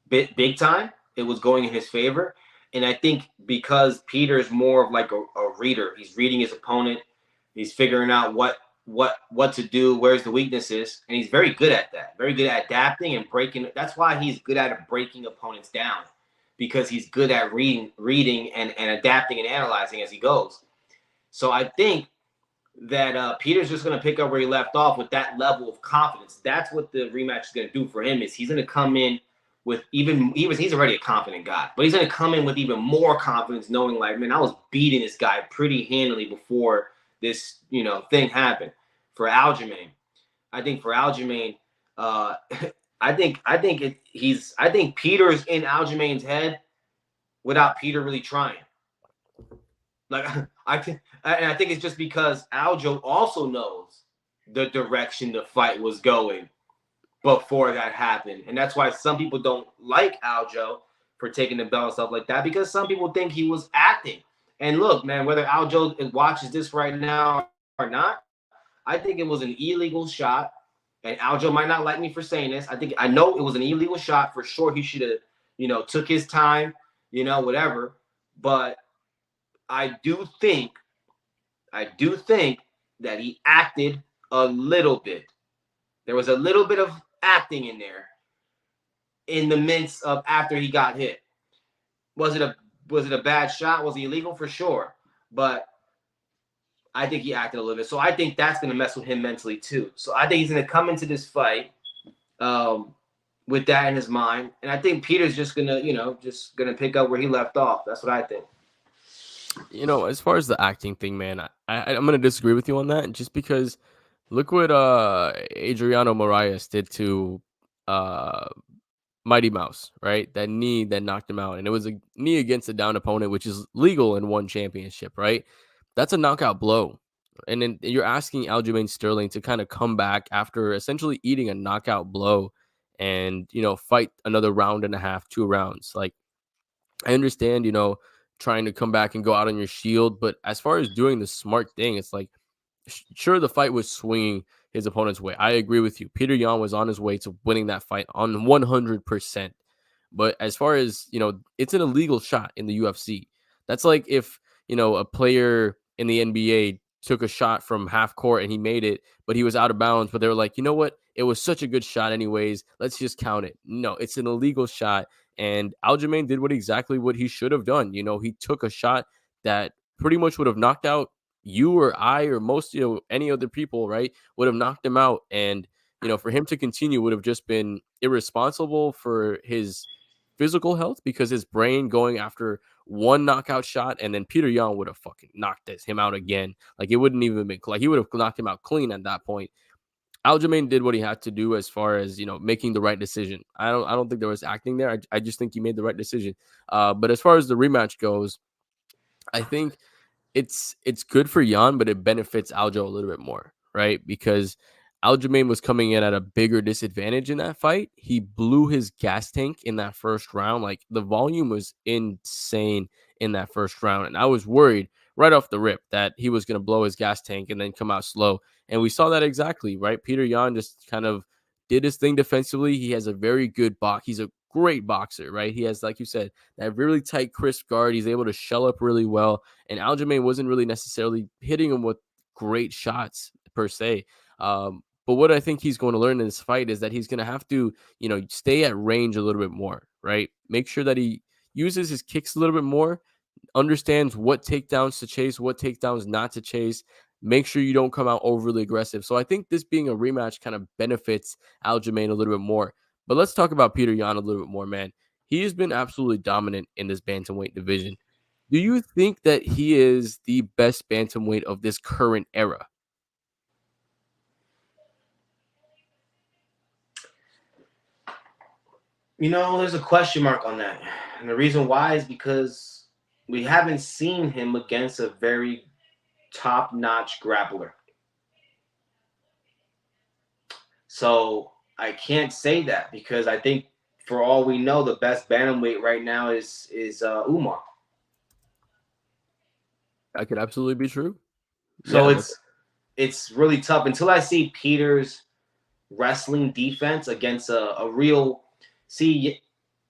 big time. It was going in his favor. And I think because Peter is more of like a reader, he's reading his opponent, he's figuring out what to do, where's the weaknesses, and he's very good at that. Very good at adapting and breaking. That's why he's good at breaking opponents down because he's good at reading and adapting and analyzing as he goes. So I think that Peter's just going to pick up where he left off with that level of confidence. That's what the rematch is going to do for him. Is he's going to come in with he's already a confident guy, but he's going to come in with even more confidence, knowing like, man, I was beating this guy pretty handily before this thing happened. For Aljamain, I think for Aljamain, I think Peter's in Aljamain's head without Peter really trying. Like I think it's just because Aljo also knows the direction the fight was going before that happened, and that's why some people don't like Aljo for taking the belt and stuff like that because some people think he was acting. And look, man, whether Aljo watches this right now or not, I think it was an illegal shot. And Aljo might not like me for saying this. I know it was an illegal shot for sure. He should have, took his time, whatever. But I do think that he acted a little bit. There was a little bit of acting in there in the midst of after he got hit. Was it a bad shot? Was he illegal? For sure. But I think he acted a little bit. So I think that's going to mess with him mentally too. So I think he's going to come into this fight with that in his mind. And I think Peter's just going to pick up where he left off. That's what I think. As far as the acting thing, man, I'm going to disagree with you on that just because look what Adriano Moraes did to Mighty Mouse, right? That knee that knocked him out. And it was a knee against a down opponent, which is legal in one championship, right? That's a knockout blow. And then you're asking Aljamain Sterling to kind of come back after essentially eating a knockout blow and, fight another round and a half, 2 rounds. Like, I understand, trying to come back and go out on your shield. But as far as doing the smart thing, it's like, sure, the fight was swinging his opponent's way. I agree with you. Peter Yan was on his way to winning that fight on 100%. But as far as, it's an illegal shot in the UFC. That's like if, a player in the NBA took a shot from half court and he made it, but he was out of bounds. But they were like, you know what? It was such a good shot anyways. Let's just count it. No, it's an illegal shot. And Aljamain did exactly what he should have done. He took a shot that pretty much would have knocked out you or I or most, any other people, right, would have knocked him out. And, for him to continue would have just been irresponsible for his physical health because his brain going after one knockout shot and then Peter Yan would have fucking knocked him out again. Like it wouldn't even be like he would have knocked him out clean at that point. Aljamain did what he had to do as far as making the right decision. I don't think there was acting there. I just think he made the right decision. But as far as the rematch goes, I think it's good for Yan, but it benefits Aljo a little bit more, right? Because Aljamain was coming in at a bigger disadvantage in that fight. He blew his gas tank in that first round. Like, the volume was insane in that first round. And I was worried right off the rip that he was going to blow his gas tank and then come out slow. And we saw that exactly, right? Peter Yan just kind of did his thing defensively. He has a very good box. He's a great boxer, right? He has, like you said, that really tight, crisp guard. He's able to shell up really well. And Aljamain wasn't really necessarily hitting him with great shots per se. But what I think he's going to learn in this fight is that he's going to have to, stay at range a little bit more, right? Make sure that he uses his kicks a little bit more, understands what takedowns to chase, what takedowns not to chase. Make sure you don't come out overly aggressive. So I think this being a rematch kind of benefits Aljamain a little bit more. But let's talk about Peter Yan a little bit more, man. He has been absolutely dominant in this bantamweight division. Do you think that he is the best bantamweight of this current era? There's a question mark on that. And the reason why is because we haven't seen him against a very top-notch grappler. So I can't say that because I think for all we know, the best bantamweight right now is Umar. That could absolutely be true. So Yeah, it's really tough until I see Peter's wrestling defense against a real. See,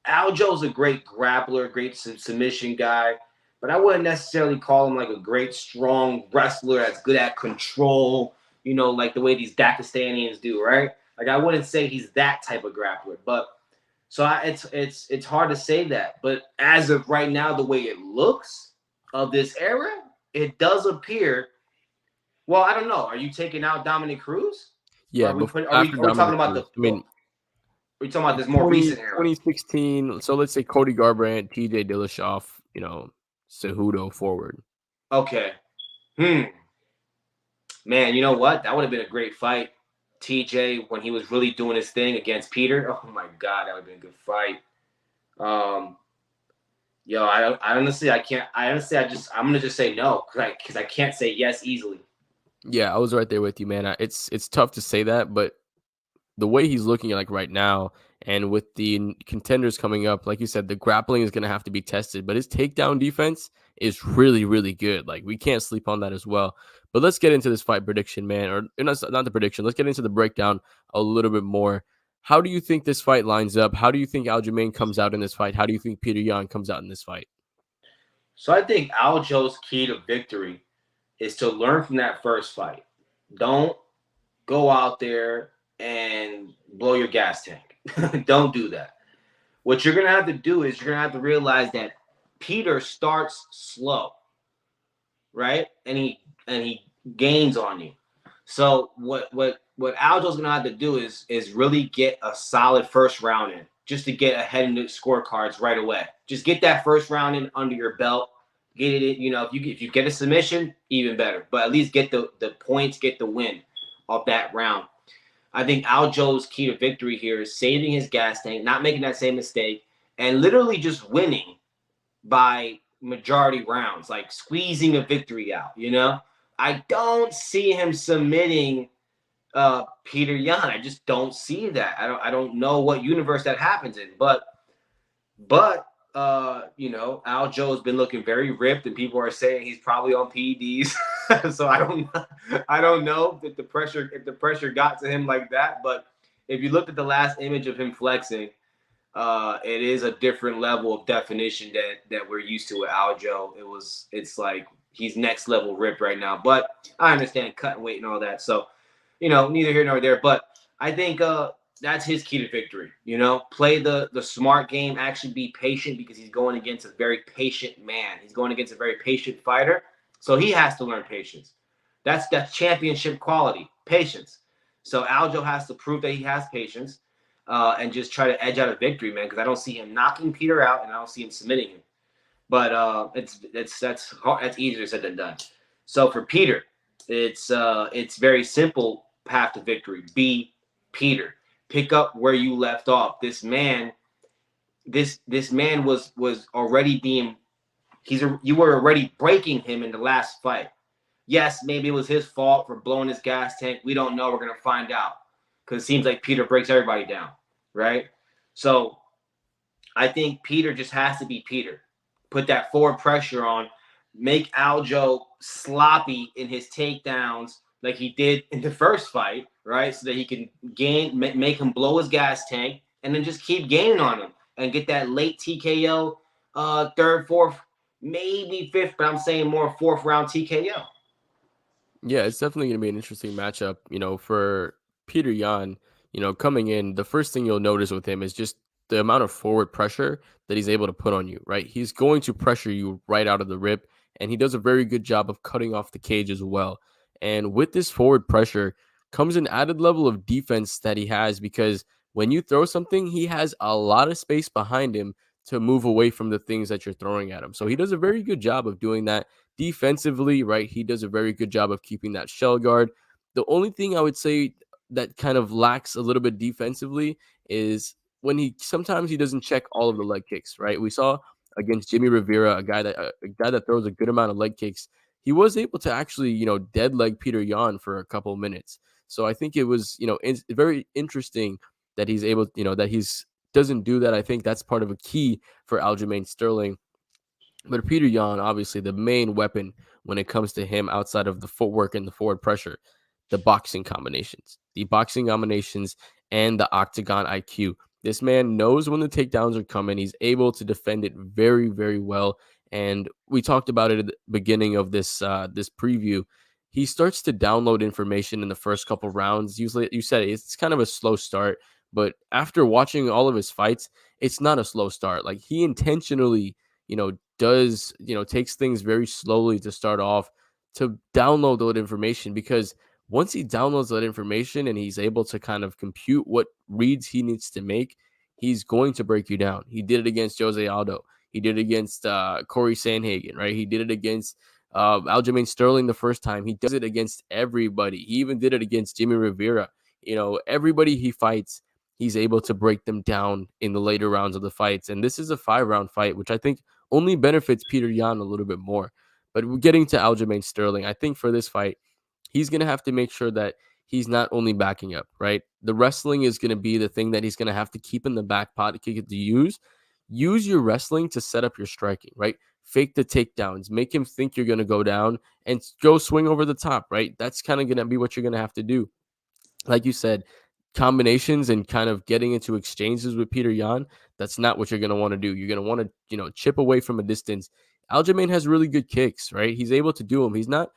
Aljo's a great grappler, great submission guy, but I wouldn't necessarily call him like a great strong wrestler that's good at control. Like the way these Dagestanians do, right? Like I wouldn't say he's that type of grappler, but so it's hard to say that. But as of right now, the way it looks of this era, it does appear. Well, I don't know. Are you taking out Dominic Cruz? Or yeah. are we Before, are after we talking Dominic about Cruz, I mean, are we talking about like this more recent era? 2016. So let's say Cody Garbrandt, TJ Dillashaw, Cejudo forward. Okay. Man, you know what? That would have been a great fight. TJ when he was really doing his thing against Peter. Oh my God, that would have been a good fight. I honestly I can't. I'm gonna just say no because I can't say yes easily. Yeah, I was right there with you, man. It's tough to say that, but the way he's looking like right now, and with the contenders coming up, like you said, the grappling is going to have to be tested. But his takedown defense is really, really good. Like, we can't sleep on that as well. But let's get into this fight prediction, man, or not the prediction. Let's get into the breakdown a little bit more. How do you think this fight lines up? How do you think Aljamain comes out in this fight? How do you think Peter Yan comes out in this fight? So I think Aljo's key to victory is to learn from that first fight. Don't go out there and blow your gas tank. Don't do that. What you're gonna have to do is you're gonna have to realize that Peter starts slow, right? And he gains on you. So what Aljo's gonna have to do is really get a solid first round in, just to get ahead in the scorecards right away. Just get that first round in under your belt. Get it in, if you get a submission, even better. But at least get the points, get the win of that round. I think Aljo's key to victory here is saving his gas tank, not making that same mistake, and literally just winning by majority rounds, like squeezing a victory out. I don't see him submitting Peter Yan. I just don't see that. I don't know what universe that happens in, but Aljo has been looking very ripped, and people are saying he's probably on PEDs. So I don't know if the pressure got to him like that. But if you looked at the last image of him flexing, it is a different level of definition that we're used to with Aljo. It's like he's next level ripped right now. But I understand cutting weight and all that. So neither here nor there. But I think that's his key to victory. Play the smart game. Actually be patient because he's going against a very patient man. He's going against a very patient fighter. So he has to learn patience. That's championship quality, patience. So Aljo has to prove that he has patience and just try to edge out a victory, man, because I don't see him knocking Peter out and I don't see him submitting him. But that's easier said than done. So for Peter, it's very simple path to victory. Be Peter. Pick up where you left off. This man was already being you were already breaking him in the last fight. Yes, maybe it was his fault for blowing his gas tank. We don't know. We're gonna find out because it seems like Peter breaks everybody down, right? So I think Peter just has to be Peter. Put that forward pressure on, make Aljo sloppy in his takedowns like he did in the first fight, right? So that he can make him blow his gas tank, and then just keep gaining on him and get that late TKO, third, fourth, maybe fifth, but I'm saying more fourth round TKO. Yeah, it's definitely going to be an interesting matchup, for Peter Yan, coming in. The first thing you'll notice with him is just the amount of forward pressure that he's able to put on you, right? He's going to pressure you right out of the rip, and he does a very good job of cutting off the cage as well. And with this forward pressure comes an added level of defense that he has, because when you throw something, he has a lot of space behind him to move away from the things that you're throwing at him. So he does a very good job of doing that defensively, right? He does a very good job of keeping that shell guard. The only thing I would say that kind of lacks a little bit defensively is when he sometimes he doesn't check all of the leg kicks, right? We saw against Jimmy Rivera, a guy that throws a good amount of leg kicks. He was able to actually, dead leg Peter Yan for a couple of minutes. So I think it was, very interesting that he's able, that he's doesn't do that. I think that's part of a key for Aljamain Sterling. But Peter Yan, obviously, the main weapon when it comes to him outside of the footwork and the forward pressure, the boxing combinations, and the octagon IQ. This man knows when the takedowns are coming. He's able to defend it very, very well. And we talked about it at the beginning of this preview. He starts to download information in the first couple rounds. Usually, you said it's kind of a slow start, but after watching all of his fights, it's not a slow start. Like he intentionally, takes things very slowly to start off to download that information, because once he downloads that information and he's able to kind of compute what reads he needs to make, he's going to break you down. He did it against Jose Aldo. He did it against Corey Sandhagen, right? He did it against Aljamain Sterling the first time. He does it against everybody. He even did it against Jimmy Rivera. Everybody he fights, he's able to break them down in the later rounds of the fights. And this is a 5-round fight, which I think only benefits Peter Yan a little bit more. But we're getting to Aljamain Sterling. I think for this fight, he's going to have to make sure that he's not only backing up, right? The wrestling is going to be the thing that he's going to have to keep in the back pocket to use. Use your wrestling to set up your striking, right? Fake the takedowns, make him think you're going to go down and go swing over the top, right? That's kind of going to be what you're going to have to do. Like you said, combinations and kind of getting into exchanges with Peter Yan, that's not what you're going to want to do. You're going to want to, chip away from a distance. Aljamain has really good kicks, right? He's able to do them. He's not,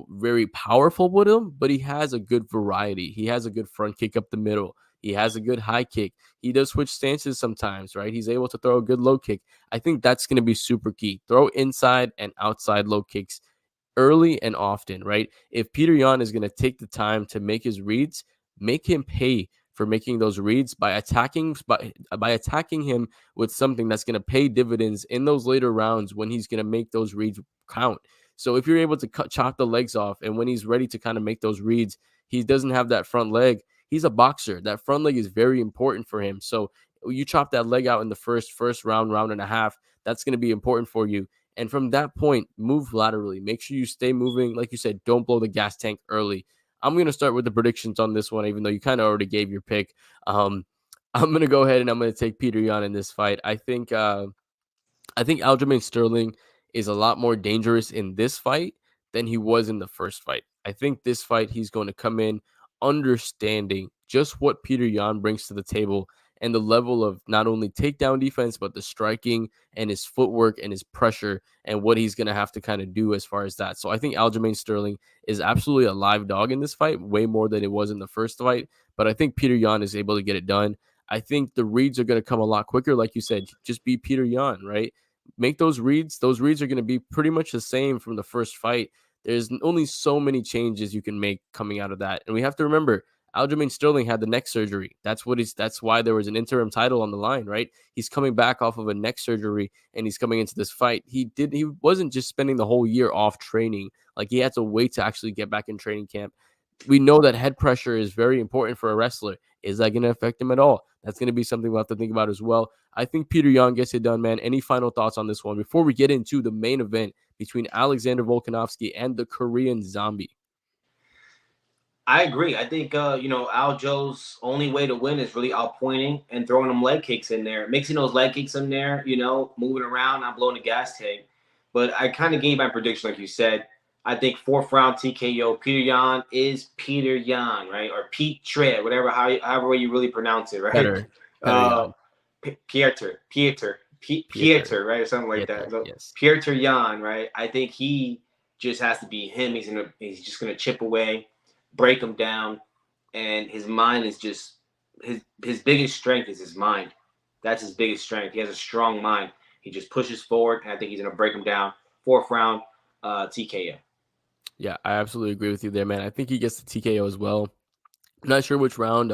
very powerful with them, but he has a good variety. He has a good front kick up the middle. He has a good high kick. He does switch stances sometimes, right? He's able to throw a good low kick. I think that's going to be super key. Throw inside and outside low kicks early and often, right? If Peter Yan is going to take the time to make his reads, make him pay for making those reads by attacking him with something that's going to pay dividends in those later rounds when he's going to make those reads count. So if you're able to chop the legs off, and when he's ready to kind of make those reads, he doesn't have that front leg. He's a boxer. That front leg is very important for him. So you chop that leg out in the first round and a half. That's going to be important for you. And from that point, move laterally. Make sure you stay moving. Like you said, don't blow the gas tank early. I'm going to start with the predictions on this one, even though you kind of already gave your pick. I'm going to go ahead and I'm going to take Peter Yan in this fight. I think Aljamain Sterling is a lot more dangerous in this fight than he was in the first fight. I think this fight he's going to come in understanding just what Peter Yan brings to the table and the level of not only takedown defense, but the striking and his footwork and his pressure and what he's going to have to kind of do as far as that. So I think Aljamain Sterling is absolutely a live dog in this fight, way more than it was in the first fight. But I think Peter Yan is able to get it done. I think the reads are going to come a lot quicker. Like you said, just be Peter Yan, right? Make those reads. Those reads are going to be pretty much the same from the first fight. There's only so many changes you can make coming out of that. And we have to remember, Aljamain Sterling had the neck surgery. That's why there was an interim title on the line, right? He's coming back off of a neck surgery and he's coming into this fight. He wasn't just spending the whole year off training. Like he had to wait to actually get back in training camp. We know that head pressure is very important for a wrestler. Is that going to affect him at all? That's going to be something we'll have to think about as well. I think Peter Yan gets it done, man. Any final thoughts on this one before we get into the main event between Alexander Volkanovski and the Korean Zombie? I agree. I think Aljo's only way to win is really outpointing and throwing them leg kicks in there, mixing those leg kicks in there. Moving around, not blowing the gas tank. But I kind of gave my prediction, like you said. I think fourth round TKO. Peter Yan is Peter Yan, right? Or Pete Tre, whatever, however way you really pronounce it, right? Better Yan. Pieter. Pieter, right, or something like that. Pieter, So yes. Pieter Yan, right? I think he just has to be him. He's just gonna chip away, break him down, and his mind is just his biggest strength is his mind. That's his biggest strength. He has a strong mind. He just pushes forward, and I think he's gonna break him down. Fourth round, TKO. Yeah, I absolutely agree with you there, man. I think he gets the TKO as well. I'm not sure which round,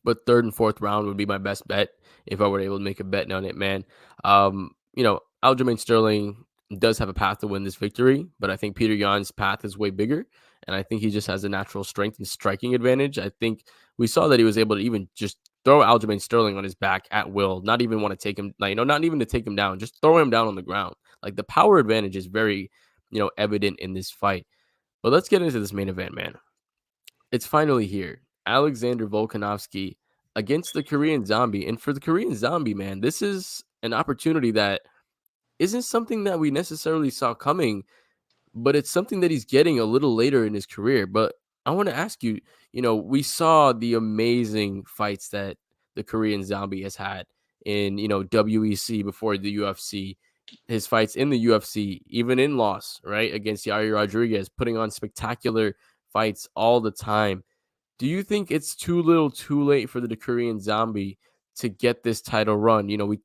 but third and fourth round would be my best bet if I were able to make a bet on it, man. Aljamain Sterling does have a path to win this victory, but I think Peter Yan's path is way bigger, and I think he just has a natural strength and striking advantage. I think we saw that he was able to even just throw Aljamain Sterling on his back at will, not even want to take him, not even to take him down, just throw him down on the ground. Like the power advantage is very, evident in this fight. But let's get into this main event, man. It's finally here. Alexander Volkanovski against the Korean Zombie. And for the Korean Zombie, man, this is an opportunity that isn't something that we necessarily saw coming, but it's something that he's getting a little later in his career. But I want to ask you, we saw the amazing fights that the Korean Zombie has had in, WEC before the UFC, his fights in the UFC, even in loss, right, against Yair Rodriguez, putting on spectacular fights all the time. Do you think it's too little too late for the Korean Zombie to get this title run? We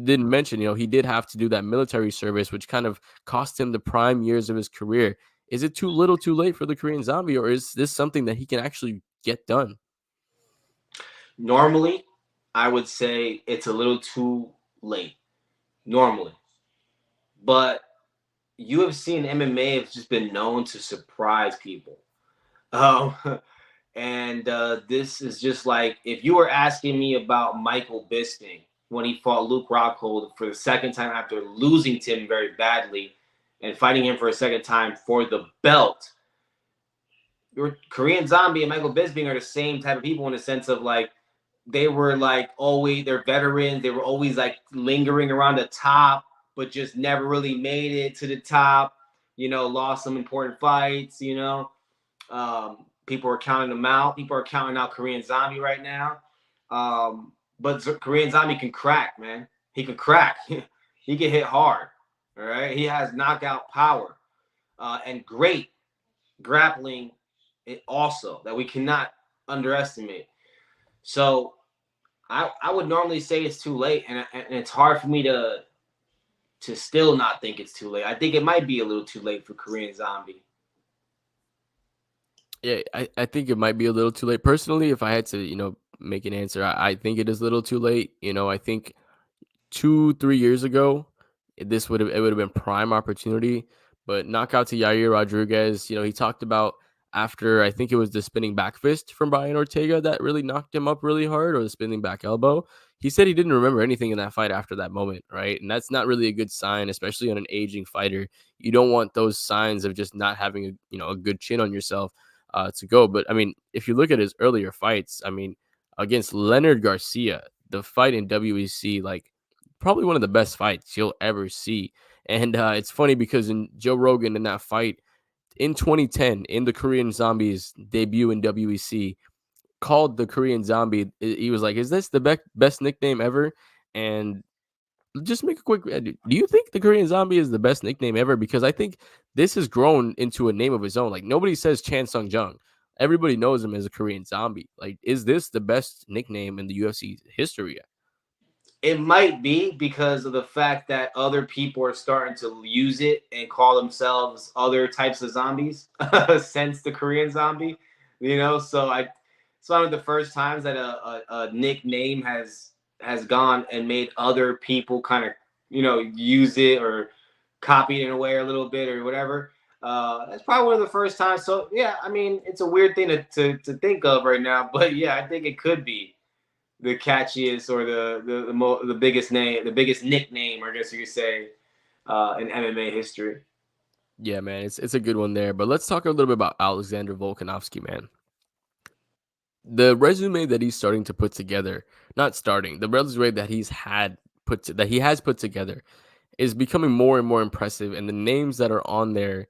didn't mention, he did have to do that military service, which kind of cost him the prime years of his career. Is it too little too late for the Korean Zombie, or is this something that he can actually get done? Normally, I would say it's a little too late. Normally, but UFC and MMA have just been known to surprise people. Um, and this is just like if you were asking me about Michael Bisping when he fought Luke Rockhold for the second time after losing to him very badly and fighting him for a second time for the belt. Your Korean Zombie and Michael Bisping are the same type of people in the sense of like they were like always they're veterans. They were always like lingering around the top, but just never really made it to the top. Lost some important fights. People are counting them out. People are counting out Korean Zombie right now. But Korean Zombie can crack, man. He can crack. He can hit hard. All right. He has knockout power and great grappling also that we cannot underestimate. So I would normally say it's too late, and it's hard for me to still not think it's too late. I think it might be a little too late for Korean Zombie. Yeah, I think it might be a little too late. Personally, if I had to, make an answer, I think it is a little too late. I think 2-3 years ago, it would have been prime opportunity. But knockout to Yair Rodriguez, he talked about after I think it was the spinning back fist from Brian Ortega that really knocked him up really hard, or the spinning back elbow. He said he didn't remember anything in that fight after that moment, right? And that's not really a good sign, especially on an aging fighter. You don't want those signs of just not having a good chin on yourself to go. But I mean, if you look at his earlier fights, I mean, against Leonard Garcia, the fight in WEC, like probably one of the best fights you'll ever see. And it's funny because in Joe Rogan in that fight in 2010, in the Korean Zombie's debut in WEC, called the Korean Zombie. He was like, "Is this the best nickname ever?" And just make a quick. Do you think the Korean Zombie is the best nickname ever? Because I think this has grown into a name of its own. Like nobody says Chan Sung Jung. Everybody knows him as a Korean Zombie. Like, is this the best nickname in the UFC history? It might be because of the fact that other people are starting to use it and call themselves other types of zombies since the Korean Zombie. So it's one of the first times that a nickname has gone and made other people kind of use it or copy it in a way or a little bit or whatever. That's probably one of the first times. So yeah, I mean, it's a weird thing to think of right now, but yeah, I think it could be the catchiest or the biggest name, the biggest nickname, I guess you could say, in MMA history. Yeah, man, it's a good one there. But let's talk a little bit about Alexander Volkanovski, man. The resume that he's starting to put together, not starting, the resume that that he has put together is becoming more and more impressive, and the names that are on there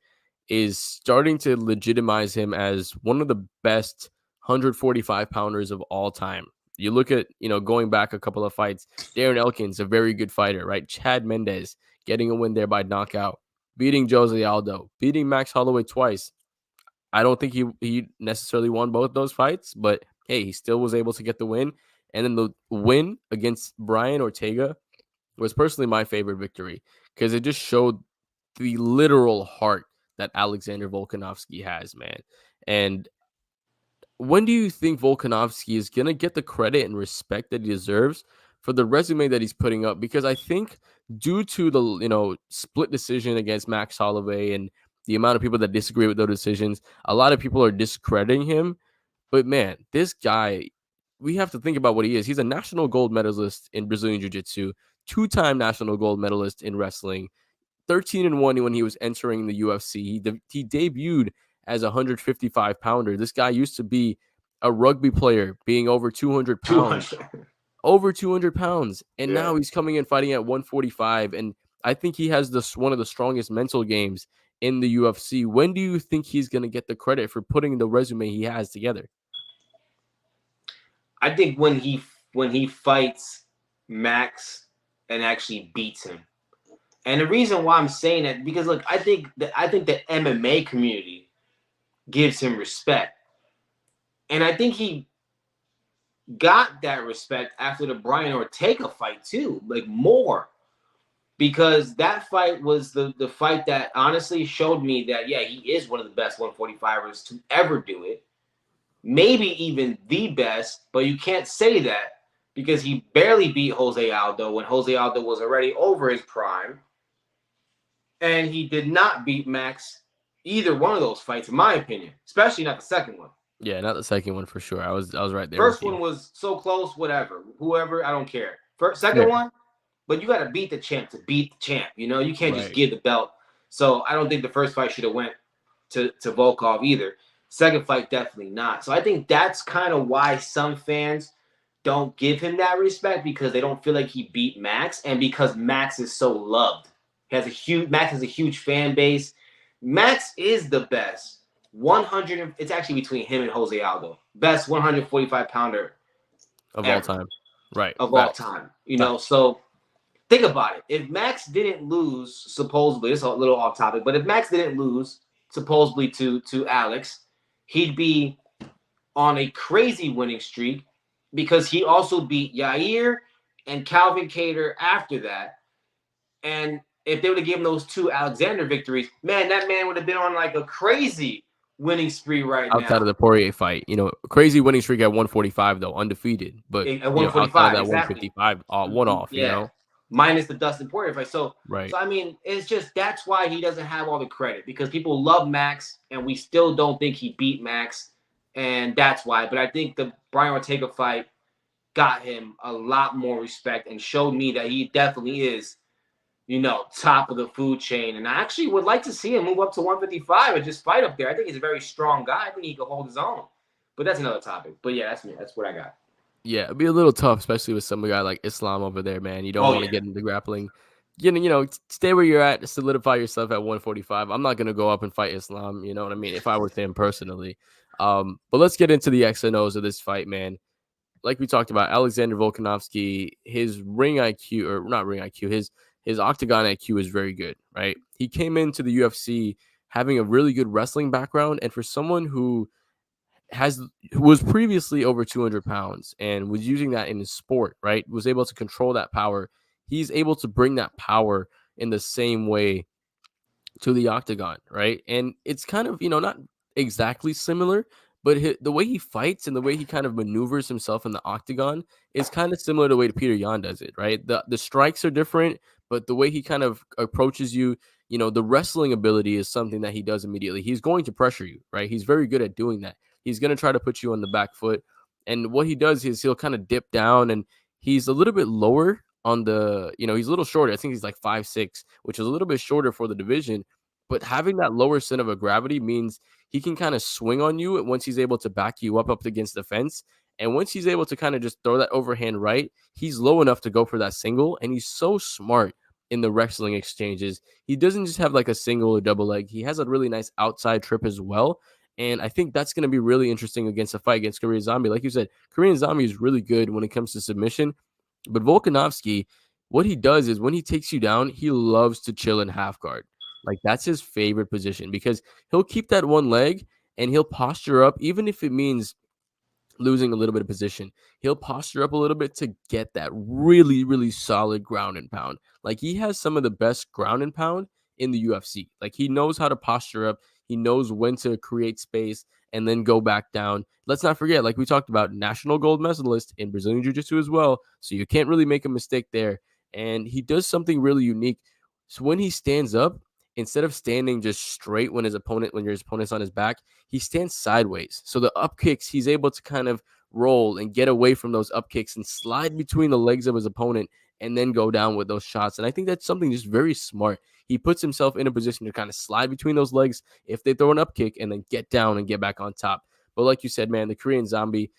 is starting to legitimize him as one of the best 145 pounders of all time. You look at, going back a couple of fights, Darren Elkins, a very good fighter, right? Chad Mendez getting a win there by knockout, beating Jose Aldo, beating Max Holloway twice. I don't think he necessarily won both those fights, but hey, he still was able to get the win. And then the win against Brian Ortega was personally my favorite victory because it just showed the literal heart that Alexander Volkanovski has, man. And when do you think Volkanovski is going to get the credit and respect that he deserves for the resume that he's putting up? Because I think due to the, split decision against Max Holloway and the amount of people that disagree with those decisions, a lot of people are discrediting him. But man, this guy, we have to think about what he is. He's a national gold medalist in Brazilian Jiu-Jitsu, two-time national gold medalist in wrestling, 13-1 when he was entering the UFC. He debuted as a 155 pounder. This guy used to be a rugby player, being over 200 pounds, 200. over 200 pounds, and Yeah. now he's coming in fighting at 145. And I think he has one of the strongest mental games in the UFC. When do you think he's going to get the credit for putting the resume he has together? I think when he fights Max and actually beats him. And the reason why I'm saying that, because look, I think the MMA community gives him respect. And I think he got that respect after the Brian Ortega fight too, like more. Because that fight was the fight that honestly showed me that yeah, he is one of the best 145ers to ever do it. Maybe even the best, but you can't say that because he barely beat Jose Aldo when Jose Aldo was already over his prime. And he did not beat Max either one of those fights, in my opinion, especially not the second one. Yeah, not the second one for sure. I was right there First with you. one was so close, whatever, whoever, I don't care. First, second Fair. one, but you got to beat the champ to beat the champ. You know, you can't just Right. give the belt. So I don't think the first fight should have went to Volkov either. Second fight, definitely not. So I think that's kind of why some fans don't give him that respect because they don't feel like he beat Max, and because Max is so loved. Max has a huge fan base. Max is the best 100. It's actually between him and Jose Aldo, best 145 pounder Of all ever time. Right. of all Facts. time. You know, Facts. so think about it. If Max didn't lose, supposedly, it's a little off topic, but if Max didn't lose, supposedly to Alex, he'd be on a crazy winning streak because he also beat Yair and Calvin Cater after that. And if they would have given those two Alexander victories, man, that man would have been on like a crazy winning spree right Outside of now. the Poirier fight, crazy winning streak at 145 though, undefeated. But At outside of 145, that exactly. 155, one off. Yeah, minus the Dustin Poirier fight. Right. So I mean, it's just that's why he doesn't have all the credit because people love Max, and we still don't think he beat Max, and that's why. But I think the Brian Ortega fight got him a lot more respect and showed me that he definitely is, top of the food chain. And I actually would like to see him move up to 155 and just fight up there. I think he's a very strong guy. I think he could hold his own. But that's another topic. But yeah, that's me. That's what I got. Yeah, it'd be a little tough, especially with some guy like Islam over there, man. You don't Oh want to yeah. get into grappling. Stay where you're at, solidify yourself at 145. I'm not gonna go up and fight Islam, you know what I mean? If I were him personally. But let's get into the X and O's of this fight, man. Like we talked about, Alexander Volkanovski, his ring IQ, or not ring IQ, his octagon IQ is very good, right? He came into the UFC having a really good wrestling background, and for someone who was previously over 200 pounds and was using that in his sport, right? Was able to control that power. He's able to bring that power in the same way to the octagon, right? And it's kind of, not exactly similar, but the way he fights and the way he kind of maneuvers himself in the octagon is kind of similar to the way Peter Yan does it, right? The strikes are different, but the way he kind of approaches you, the wrestling ability is something that he does immediately. He's going to pressure you, right? He's very good at doing that. He's going to try to put you on the back foot. And what he does is he'll kind of dip down, and he's a little bit lower on the, he's a little shorter. I think he's like 5'6", which is a little bit shorter for the division. But having that lower center of gravity means he can kind of swing on you once he's able to back you up against the fence. And once he's able to kind of just throw that overhand right, he's low enough to go for that single. And he's so smart in the wrestling exchanges. He doesn't just have like a single or double leg. He has a really nice outside trip as well. And I think that's going to be really interesting against a fight against Korean Zombie. Like you said, Korean Zombie is really good when it comes to submission. But Volkanovski, what he does is when he takes you down, he loves to chill in half guard. Like that's his favorite position because he'll keep that one leg and he'll posture up, even if it means losing a little bit of position. He'll posture up a little bit to get that really, really solid ground and pound. Like he has some of the best ground and pound in the UFC. Like he knows how to posture up. He knows when to create space and then go back down. Let's not forget, like we talked about, national gold medalist in Brazilian Jiu-Jitsu as well. So you can't really make a mistake there. And he does something really unique. So when he stands up, instead of standing just straight when your opponent's on his back, he stands sideways. So the up kicks, he's able to kind of roll and get away from those up kicks and slide between the legs of his opponent and then go down with those shots. And I think that's something just very smart. He puts himself in a position to kind of slide between those legs if they throw an up kick and then get down and get back on top. But like you said, man, the Korean Zombie,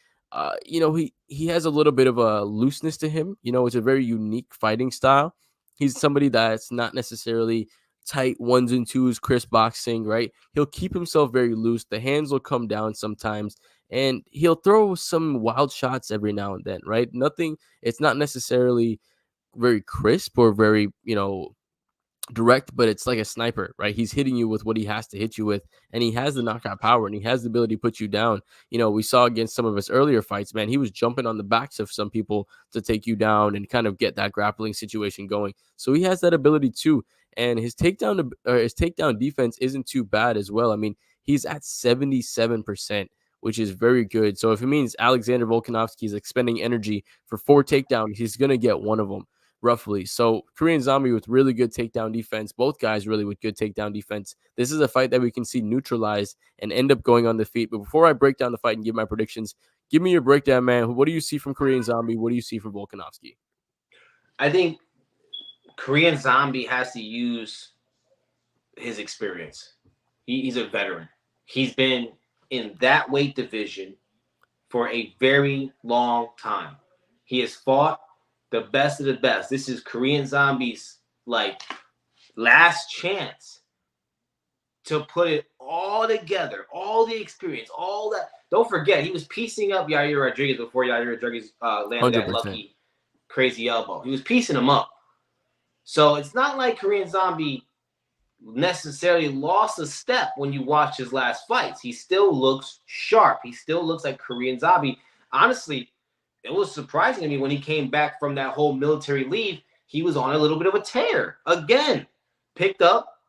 he has a little bit of a looseness to him. It's a very unique fighting style. He's somebody that's not necessarily tight ones and twos, crisp boxing, right? He'll keep himself very loose. The hands will come down sometimes, and he'll throw some wild shots every now and then, right? It's not necessarily very crisp or very, direct, but it's like a sniper, right? He's hitting you with what he has to hit you with, and he has the knockout power and he has the ability to put you down. We saw against some of his earlier fights, man, he was jumping on the backs of some people to take you down and kind of get that grappling situation going. So he has that ability too. And his takedown defense isn't too bad as well. I mean, he's at 77%, which is very good. So if it means Alexander Volkanovski is expending energy for 4 takedowns, he's going to get one of them roughly. So Korean Zombie with really good takedown defense, both guys really with good takedown defense. This is a fight that we can see neutralized and end up going on the feet. But before I break down the fight and give my predictions, give me your breakdown, man. What do you see from Korean Zombie? What do you see from Volkanovski? I think Korean Zombie has to use his experience. He's a veteran. He's been in that weight division for a very long time. He has fought the best of the best. This is Korean Zombie's last chance to put it all together, all the experience, all that. Don't forget, he was piecing up Yair Rodriguez before Yair Rodriguez landed 100%. that lucky, crazy elbow. He was piecing him up. So it's not like Korean Zombie necessarily lost a step when you watch his last fights. He still looks sharp. He still looks like Korean Zombie. Honestly, it was surprising to me when he came back from that whole military leave. He was on a little bit of a tear again. Picked up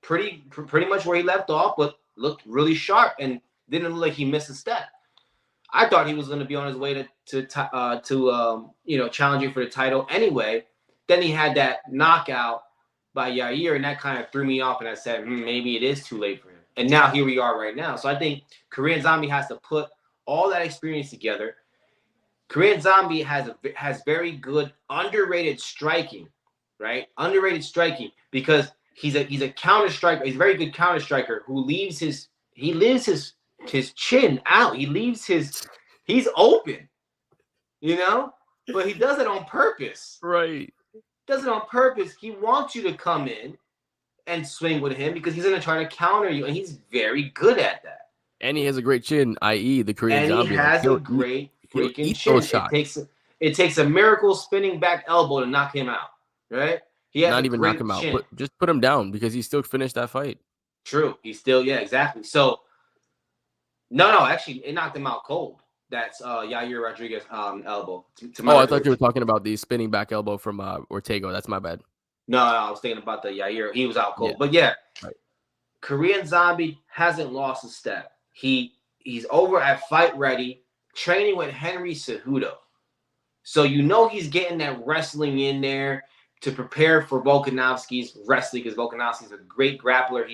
pretty much where he left off, but looked really sharp and didn't look like he missed a step. I thought he was going to be on his way to challenging for the title anyway. Then he had that knockout by Yair, and that kind of threw me off. And I said, maybe it is too late for him. And now here we are right now. So I think Korean Zombie has to put all that experience together. Korean Zombie has very good underrated striking, right? Underrated striking because he's a counter striker. He's a very good counter striker who leaves his chin out. He's open, but he does it on purpose. Right. Does it on purpose. He wants you to come in and swing with him because he's going to try to counter you, and he's very good at that. And he has a great chin, i.e. the Korean Zombie. And he has a great freaking chin. It takes a miracle spinning back elbow to knock him out, right? He has not even knock him out, but just put him down because he still finished that fight. True. He still, yeah, exactly. So, no, actually, it knocked him out cold. That's Yair Rodriguez elbow. I thought you were talking about the spinning back elbow from Ortega. That's my bad. No, I was thinking about the Yair. He was out cold. Yeah. But yeah, right. Korean Zombie hasn't lost a step. He's over at Fight Ready, training with Henry Cejudo. So he's getting that wrestling in there to prepare for Volkanovski's wrestling because Volkanovski's a great grappler.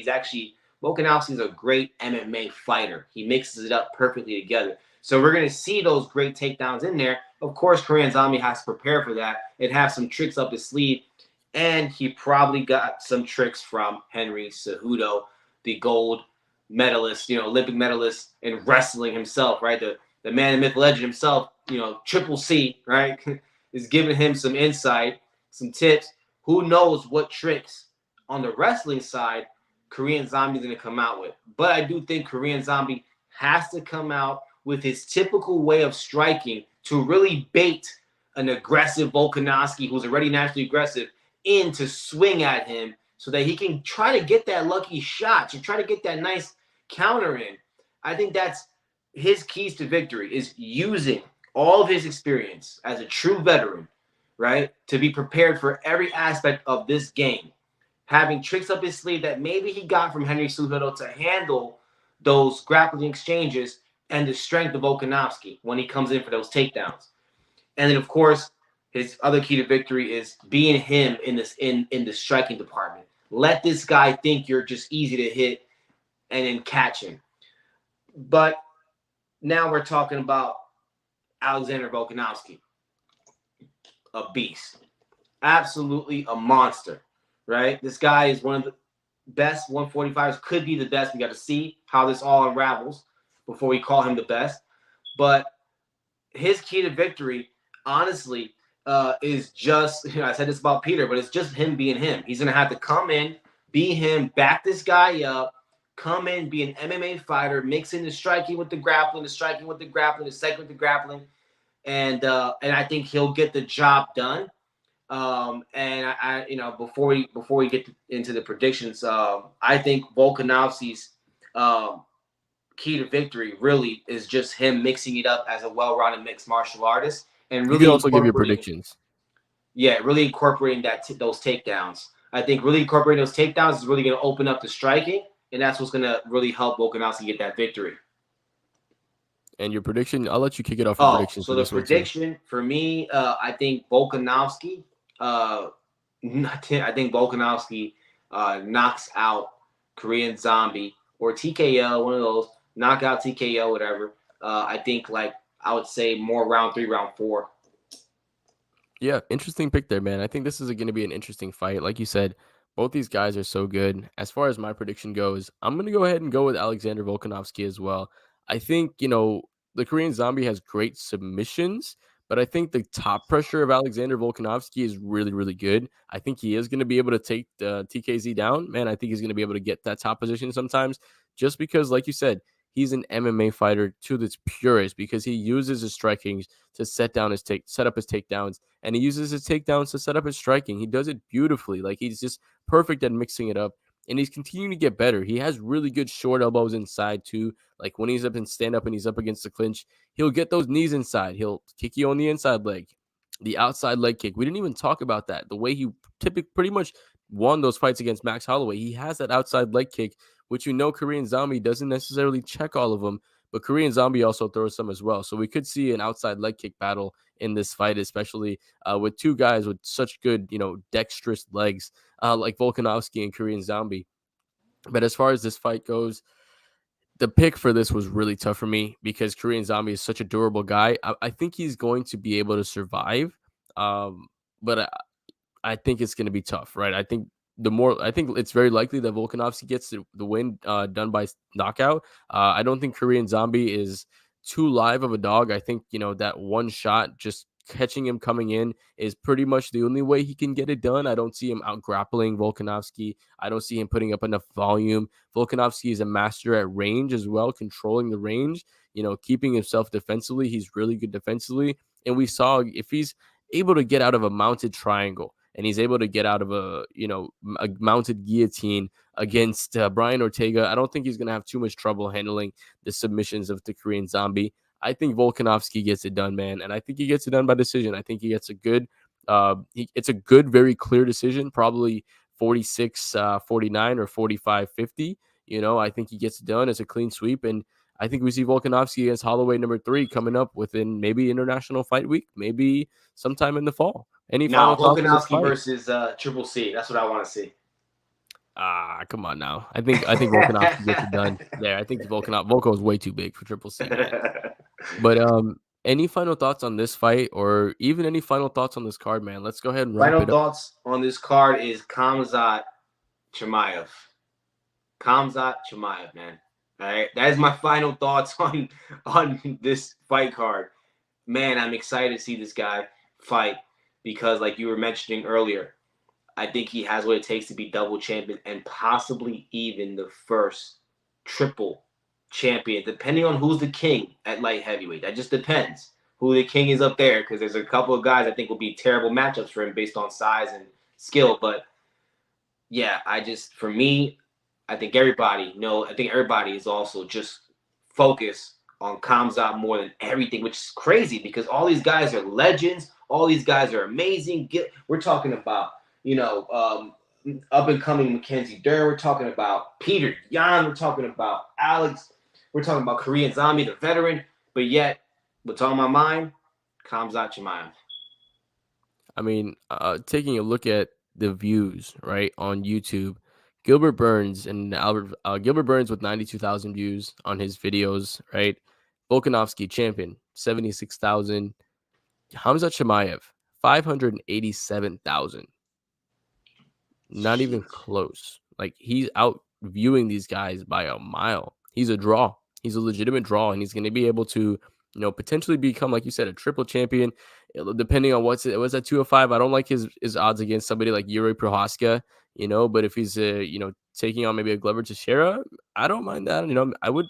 Volkanovski's a great MMA fighter. He mixes it up perfectly together. So we're going to see those great takedowns in there. Of course, Korean Zombie has to prepare for that and have some tricks up his sleeve. And he probably got some tricks from Henry Cejudo, the gold medalist, Olympic medalist in wrestling himself, right? The man, the myth, legend himself, Triple C, right, is giving him some insight, some tips. Who knows what tricks on the wrestling side Korean Zombie is going to come out with. But I do think Korean Zombie has to come out with his typical way of striking to really bait an aggressive Volkanovski, who's already naturally aggressive, in to swing at him so that he can try to get that lucky shot, to try to get that nice counter in. I think that's his keys to victory, is using all of his experience as a true veteran, right, to be prepared for every aspect of this game, having tricks up his sleeve that maybe he got from Henry Cejudo to handle those grappling exchanges, and the strength of Volkanovski when he comes in for those takedowns. And then, of course, his other key to victory is being him in the striking department. Let this guy think you're just easy to hit and then catch him. But now we're talking about Alexander Volkanovski, a beast, absolutely a monster, right? This guy is one of the best 145ers, could be the best. We got to see how this all unravels before we call him the best. But his key to victory, honestly, is just, I said this about Peter, but it's just him being him. He's going to have to come in, be him, back this guy up, come in, be an MMA fighter, mixing the striking with the grappling, the striking with the grappling, the second with the grappling. And I think he'll get the job done. And I before we get into the predictions, I think Volkanovski's key to victory really is just him mixing it up as a well-rounded mixed martial artist, and You can really also give your incorporating, predictions. really incorporating those takedowns. I think really incorporating those takedowns is really going to open up the striking, and that's what's going to really help Volkanovski get that victory. And your prediction, I'll let you kick it off for predictions So for the this one too. prediction for me, I think Volkanovski, I think Volkanovski knocks out Korean Zombie or TKO, one of those knockout TKO, whatever. I think I would say more round 3, round 4. Yeah, interesting pick there, man. I think this is going to be an interesting fight. Like you said, both these guys are so good. As far as my prediction goes, I'm going to go ahead and go with Alexander Volkanovski as well. I think, the Korean Zombie has great submissions, but I think the top pressure of Alexander Volkanovski is really, really good. I think he is going to be able to take the TKZ down. Man, I think he's going to be able to get that top position sometimes just because, like you said, he's an MMA fighter to its purest because he uses his striking to set up his takedowns, and he uses his takedowns to set up his striking. He does it beautifully. Like, he's just perfect at mixing it up, and he's continuing to get better. He has really good short elbows inside too. Like when he's up in stand up and he's up against the clinch, he'll get those knees inside. He'll kick you on the inside leg, the outside leg kick. We didn't even talk about that. The way he typically pretty much won those fights against Max Holloway, he has that outside leg kick, which Korean Zombie doesn't necessarily check all of them, but Korean Zombie also throws some as well. So we could see an outside leg kick battle in this fight, especially with two guys with such good, dexterous legs like Volkanovski and Korean Zombie. But as far as this fight goes, the pick for this was really tough for me because Korean Zombie is such a durable guy. I think he's going to be able to survive, but I think it's going to be tough, right? I think it's very likely that Volkanovski gets the win done by knockout. I don't think Korean Zombie is too live of a dog. I think, that one shot, just catching him coming in, is pretty much the only way he can get it done. I don't see him out grappling Volkanovski. I don't see him putting up enough volume. Volkanovski is a master at range as well, controlling the range, keeping himself defensively. He's really good defensively. And we saw if he's able to get out of a mounted triangle, and he's able to get out of a mounted guillotine against Brian Ortega, I don't think he's going to have too much trouble handling the submissions of the Korean Zombie. I think Volkanovski gets it done, man, and I think he gets it done by decision. I think he gets a good, it's a good, very clear decision, probably 46-49 or 45-50. I think he gets it done. It's a clean sweep, and I think we see Volkanovski against Holloway number 3 coming up within maybe International Fight Week, maybe sometime in the fall. Any final thoughts on this Volkanovski fight? versus Triple C. That's what I want to see. Come on now. I think Volkanovski gets it done there. I think Volko is way too big for Triple C, man. But any final thoughts on this fight, or even any final thoughts on this card, man? Let's go ahead and wrap Final it up. thoughts on this card is Khamzat Chimaev. Khamzat Chimaev, man. All right, that is my final thoughts on this fight card. Man, I'm excited to see this guy fight because, like you were mentioning earlier, I think he has what it takes to be double champion and possibly even the first triple champion, depending on who's the king at light heavyweight. That just depends who the king is up there, because there's a couple of guys I think will be terrible matchups for him based on size and skill. But yeah, for me, I think everybody is also just focused on Kamzat more than everything, which is crazy because all these guys are legends. All these guys are amazing. We're talking about, up and coming Mackenzie Dern. We're talking about Peter Yan. We're talking about Alex. We're talking about Korean Zombie, the veteran. But yet, what's on my mind? Kamzat Chimaev. I mean, taking a look at the views right on YouTube, Gilbert Burns and Gilbert Burns with 92,000 views on his videos, right? Volkanovski champion 76,000. Hamza Chimaev 587,000. Not even Jeez. close. Like, he's out viewing these guys by a mile. He's a draw. He's a legitimate draw, and he's going to be able to, potentially become, like you said, a triple champion. Depending on what's at 205. I don't like his odds against somebody like Yuri Prohaska, but if he's taking on maybe a Glover Teixeira, I don't mind that. I would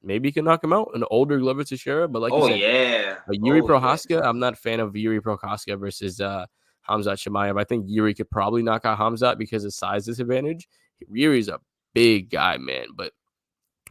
maybe he can knock him out, an older Glover Teixeira, but like you Oh said, yeah. Yuri Oh yeah. Prohaska, I'm not a fan of Yuri Prohaska versus Hamzat Chimaev. I think Yuri could probably knock out Hamzat because of size disadvantage. Yuri's a big guy, man, but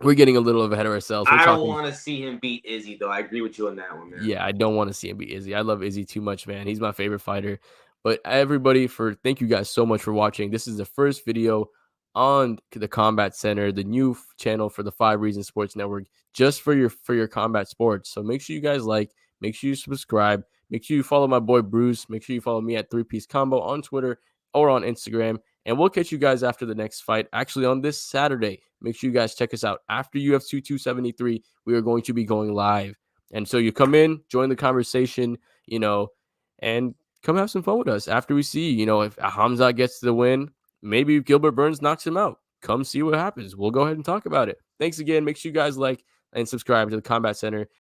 we're getting a little ahead of ourselves. We're I don't talking. want to see him beat Izzy though. I agree with you on that one, man. Yeah, I don't want to see him beat Izzy. I love Izzy too much, man. He's my favorite fighter. But everybody, thank you guys so much for watching. This is the first video on the Combat Center, the new channel for the 5 Reasons Sports Network, just for your combat sports. So make sure you guys make sure you subscribe, make sure you follow my boy Bruce, make sure you follow me at 3-Piece Combo on Twitter or on Instagram. And we'll catch you guys after the next fight, actually on this Saturday. Make sure you guys check us out. After UFC 273, we are going to be going live. And so you come in, join the conversation, and come have some fun with us after we see, if Hamza gets the win, maybe Gilbert Burns knocks him out. Come see what happens. We'll go ahead and talk about it. Thanks again. Make sure you guys like and subscribe to the Combat Center.